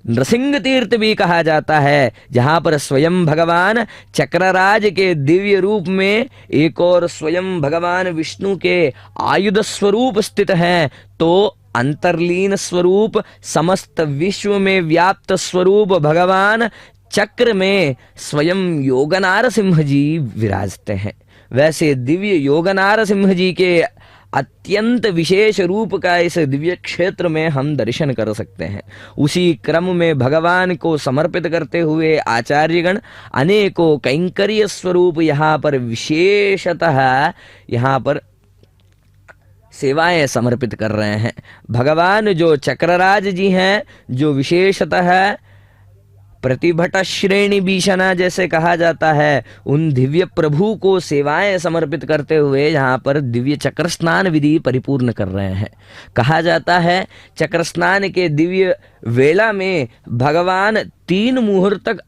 नृसिंह तीर्थ भी कहा जाता है, जहाँ पर स्वयं भगवान चक्रराज के दिव्य रूप में एक और स्वयं भगवान विष्णु के आयुध स्वरूप स्थित हैं, तो अंतर्लीन स्वरूप समस्त विश्व में व्याप्त स्वरूप भगवान चक्र में स्वयं योगनार सिंह जी विराजते हैं। वैसे दिव्य योगनार सिंह जी के अत्यंत विशेष रूप का इस दिव्य क्षेत्र में हम दर्शन कर सकते हैं। उसी क्रम में भगवान को समर्पित करते हुए आचार्यगण अनेकों कैंकर्य स्वरूप यहाँ पर विशेषतः यहाँ पर सेवाएं समर्पित कर रहे हैं। भगवान जो चक्रराज जी हैं, जो विशेषतः प्रतिभट श्रेणी भीषणा जैसे कहा जाता है, उन दिव्य प्रभु को सेवाएं समर्पित करते हुए यहाँ पर दिव्य चक्र स्नान विधि परिपूर्ण कर रहे हैं। कहा जाता है चक्र स्नान के दिव्य वेला में भगवान 3 मुहूर्त तक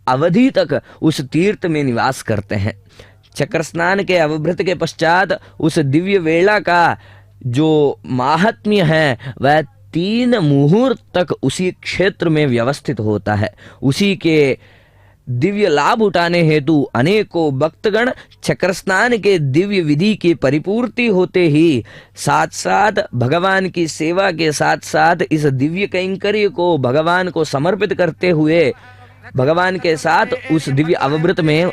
अवधि तक उस तीर्थ में निवास करते हैं। चक्र स्नान के अवभृत के पश्चात उस दिव्य वेला का जो माहात्म्य है वह 3 मुहूर्त तक उसी क्षेत्र में व्यवस्थित होता है। उसी के दिव्य लाभ उठाने हेतु अनेकों भक्तगण चक्र स्नान के दिव्य विधि की परिपूर्ति होते ही साथ साथ भगवान की सेवा के साथ साथ इस दिव्य कैंकर्य को भगवान को समर्पित करते हुए भगवान के साथ उस दिव्य अवव्रत में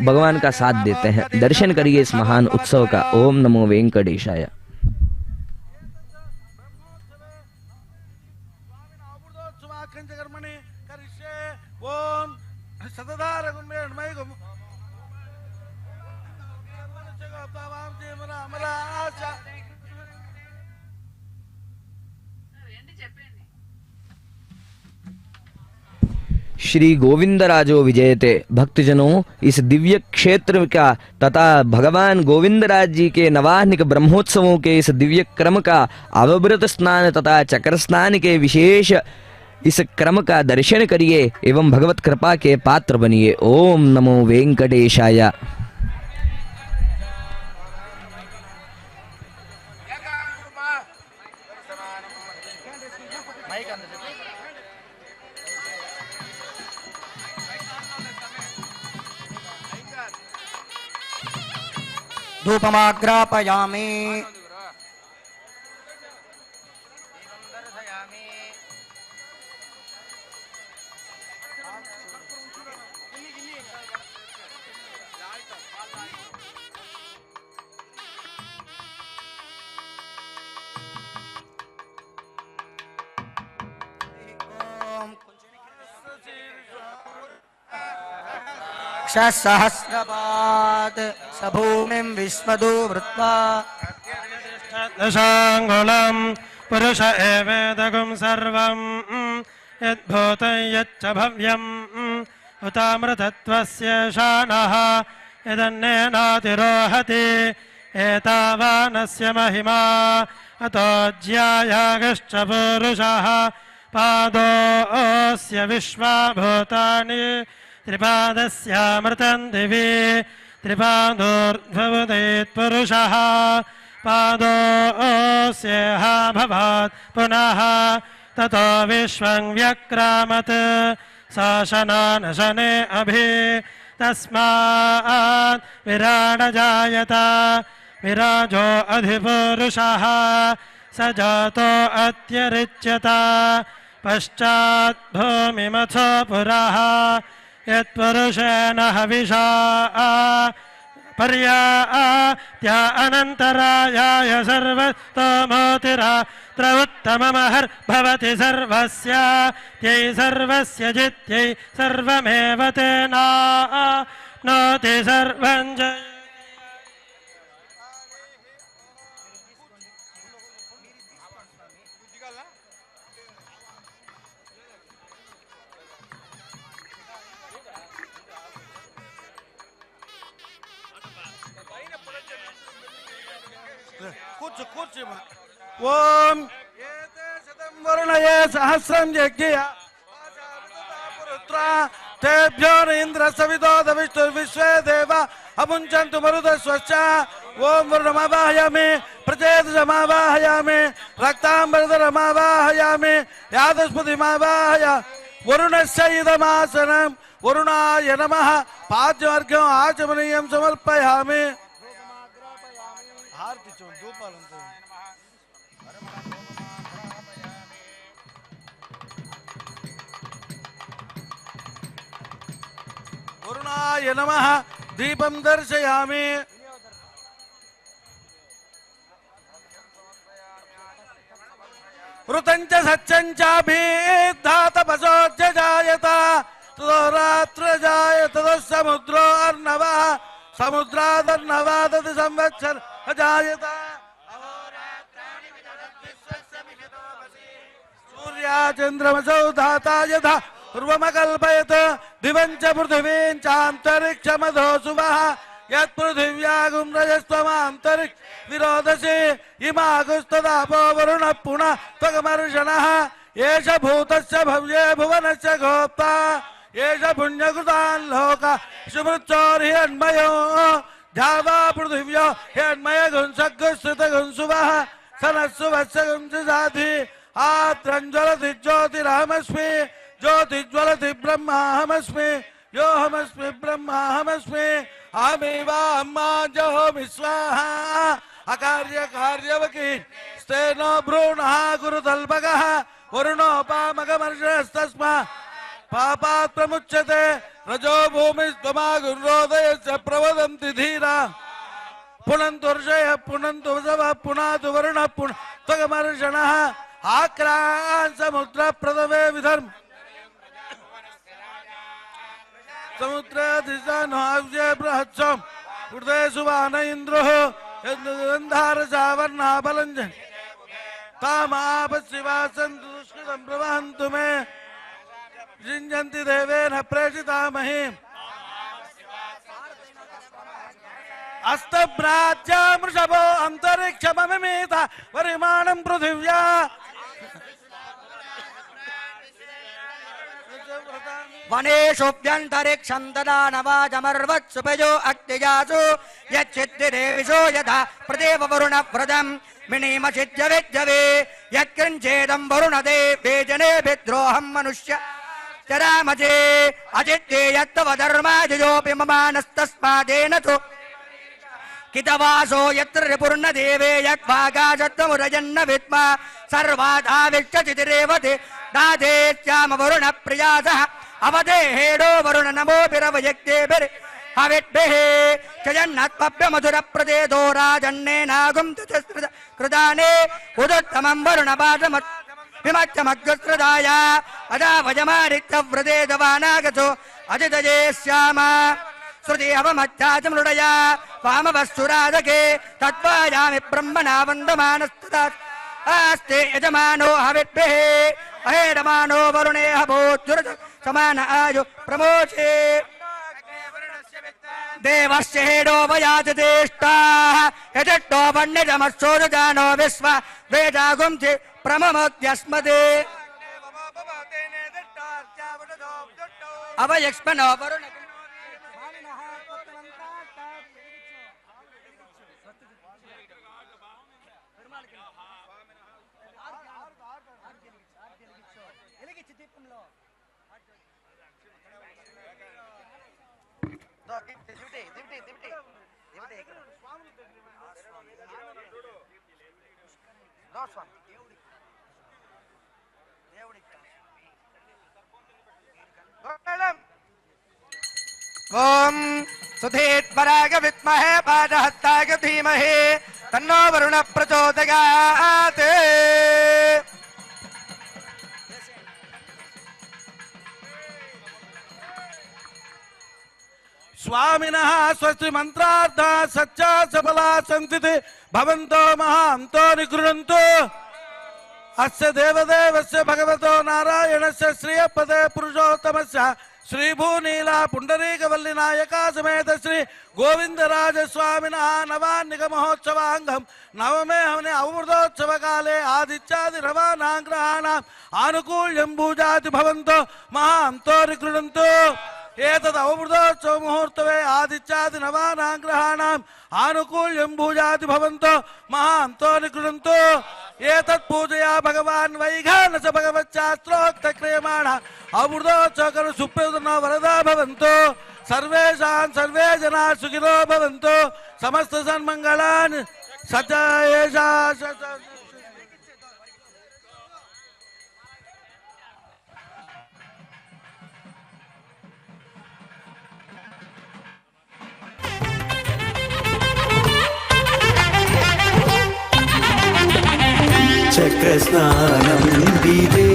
भगवान का साथ देते हैं। दर्शन करिए इस महान उत्सव का। ओम नमो वेंकटेशाय। ओम सतधार श्री गोविंदराजो विजयते। भक्तजनों, इस दिव्य क्षेत्र का तथा भगवान गोविंदराज जी के नवाहनिक ब्रह्मोत्सवों के इस दिव्य क्रम का अवभृत स्नान तथा चक्र स्नान के विशेष इस क्रम का दर्शन करिए एवं भगवत कृपा के पात्र बनिए। ओम नमो वेंकटेशाय। धूपमाग्रापयामि। सहस्रपाद सभूमिं विश्वदो वृत्वा दशांगुलं पुरुष एवेदगुं सर्वं यद्भूतं यच्च भव्यं उतामृतत्वस्य शानः यदन्नेनातिरोहति एतावानस्य महिमा अतो ज्यायागश्च पुरुषः पादोऽस्य विश्वाभूतानि त्रिपादस्यामृतं दिवि त्रिपादोर्ध्वोदयेत्पुरुषः पादोऽस्येह भवात् पुनः ततो विश्वं व्यक्रामत् सा शनानशने अभि तस्मात् विराडजायत विराजो अधिपुरुषः स जातो अत्यरिच्यत पश्चात् भूमिमथो पुरः यत्पुरुषेण हविषा पर्यात्या अनन्तरायाय सर्वतोमोतिरा त्रवुत्तममहर्भवति सर्वस्य त्यै सर्वस्य जित्यै सर्वमेव तेना नोति सर्वं जय। ओम वर्णये सहस्रं यज्ञया तेभ्यो इंद्र सविदो विश्वे देवा अमुञ्चन्तु मरुदस्वश्च। ओम वर्णमावाहयामि प्रचेतसमावाहयामि रक्ताम्बरधरमावाहयामि यादस्पतिमावाहया वरुणस्य इदमासनं वरुणाय नमः पाद्यवर्घ्यम् आचमनीयं समर्पयामि। वरुणाय नमः दीपं दर्शयामि। ऋतञ्च सच्चञ्चाभिधातपशोऽजायत ततो रात्र जायत ततः समुद्रो अर्णवः समुद्रादर्णवा तत् संवत्सर अजायत सूर्या चन्द्रमसौ धाता यथा पूर्वमकल्पयत् दिवं च पृथिवीं चान्तरिक्षमधो सुवः यत्पृथिव्यागुं रजस्त्वमान्तरिक्ष विरोधसि इमागुस्तदापो वरुणः पुनः त्वगमर्षणः एष भूतस्य भव्ये भुवनस्य गोप्ता एष पुण्यकृतान् लोका सुमृत्योर्हिरण्मयो ध्यावा पृथिव्यो हिरण्मयगुं सद्गुंसृतगुं सुवः सनस्सु वत्सगुं साधि आत्रञ्ज्वलति ज्योतिरहमस्मि ज्योतिज्वलति ब्रह्माहमस्मि योऽहमस्मि ब्रह्माहमस्मि अहमेवाहम्मा जहोमि स्वाहा अकार्यकार्यवकी स्तेनो भ्रूणः गुरुतल्पकः वरुणोपामगमर्षस्तस्मा पापात् प्रमुच्यते रजो भूमिस्त्वमागुरोदयस्य प्रवदन्ति धीरा पुनन्तु ऋषयः पुनन्तु वसवः पुनातु वरुणः पुनस्तगमर्षणः आक्रान्तसमुद्रप्रदवे विधर्म समुद्राधिशान्हाव्ये बृहत्सम् उर्धे सुवान इन्द्रोः यन्धारसावर्णः बलञ्ज तामापशिवा सन्तु दुष्कृतं प्रवहन्तु मे जिञ्जन्ति देवेन प्रेषितामहीम् अस्तभ्राज्यामृषभो अन्तरिक्षममिमीत परिमाणं पृथिव्या वनेषुभ्यन्तरिक्षं तदा नवाजमर्वत्सुपयो अग्निजासु यच्चिद्दिदेविषो यथा प्रदेव वरुणव्रतं मिणीमचिद्यविद्यवे यत्कृञ्चेदं वरुणदे वेजने विद्रोहं मनुष्य चरामजे अजित्ये यत्तव धर्माजयोऽपि ममानस्तस्मादेन तु कितवासो यत्र रिपुर्नदेवे यक्भागाशत्वमुरजन्न विद्मा सर्वाधाविष्टचितिरेवते दादेत्याम वरुणप्रियासः अवधे हेडो वरुण नमोभिरवयक्तेभिर् हविद्भिः चयन्नत्मभ्यमधुरप्रदेदो राजन्नेनागुं कृताने उदुत्तमं वरुणपादमत् विमत्यमग्रस्रदाय अदाभजमानित्यव्रते दवानागतो अजितये श्याम श्रुति अवमध्याचमृडया वामवस्तुराधके तत्त्वायामि ब्रह्मणा वन्दमानस्तदा आस्ते यजमानो हविद्भिः अहेडमानो वरुणे हभूद्युरज समान आयु प्रमोचे देवस्य हेडो वयातिष्ठाः यजट्टो वह्निजमस्सोदजानो विश्व वेदागुंसि प्रममोद्यस्मदे अवयक्ष्मनो वरुण ओम सुधीत्पराग विद्महे पादहस्ताय धीमहि तन्नो वरुण प्रचोदयात् स्वामिनः स्वस्ति मंत्रार्था सच्चा सफला सन्ति भवन्तो महान्तो निगृह्णन्तु अस्य देवदेवस्य भगवतो नारायणस्य श्रियपदे पुरुषोत्तमस्य श्रीभूनीला पुंडरीकवल्ली नायका समेत श्री गोविंदराज स्वामिनः नवान्निक महोत्सवांगम नवमे हमने अवमृतोत्सव काले आदित्यादि रवानां ग्रहाणाम् आनुकूल्यं भूजाति भवन्तो महान्तो निगृह्णन्तु एतद् अवमृतोत्सव मुहूर्तवे आदित्यादि नवानां ग्रहाणाम् आनुकूल्यं भूजाति भवन्तो महान्तो निगृह्णन्तु एतत् पूजया भगवान् वैघानस भगवच्शास्त्रोक्त क्रियमाणः अमृतोत्सव सुप्रदनो वरदा भवन्तु सर्वेषां सर्वे जनाः सुखिनो भवन्तु समस्त सन्मङ्गलानि सचयेषा चक्रस्नानं विदे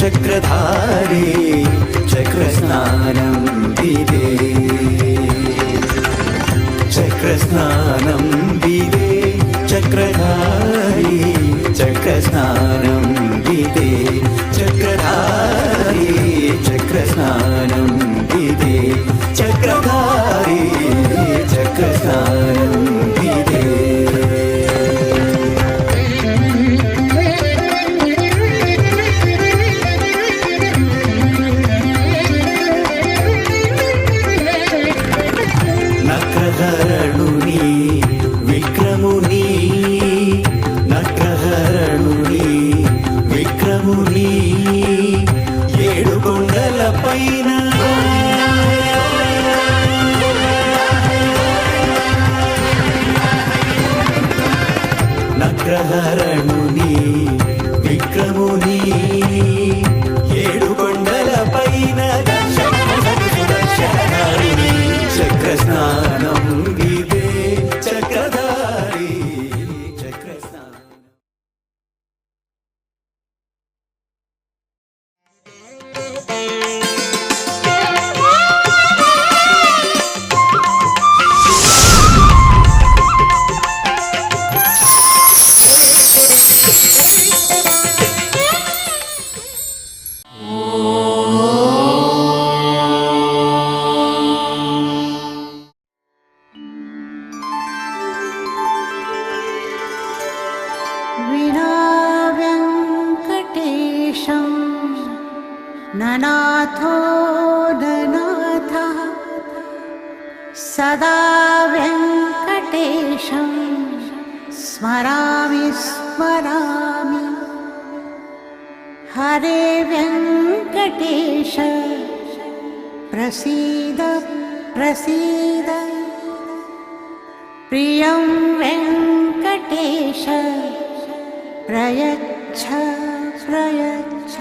चक्रधारे चक्रस्नानं विदे चक्रस्नानं विदे चक्रधारे चक्रस्नानं विदे चक्रधारे चक्रस्नानं विदे चक्रधारे चक्रस्नानं विदे नक्रहरणुनि विक्रमुनि नक्रहरणुनि विक्रमुनि येडुकोंड చక్రహరణుని విక్రముని ఏడు కొండల పైన దర్శనారుని చక్ర స్నానం ఇదే చక్రధారి చక్ర స్నానం. विना वेङ्कटेशं ननाथो ननाथः सदा वेङ्कटेशं स्मरामि स्मरामि हरे वेङ्कटेश प्रसीद प्रसीद प्रियं वेङ्कटेश प्रयच्छ प्रयच्छ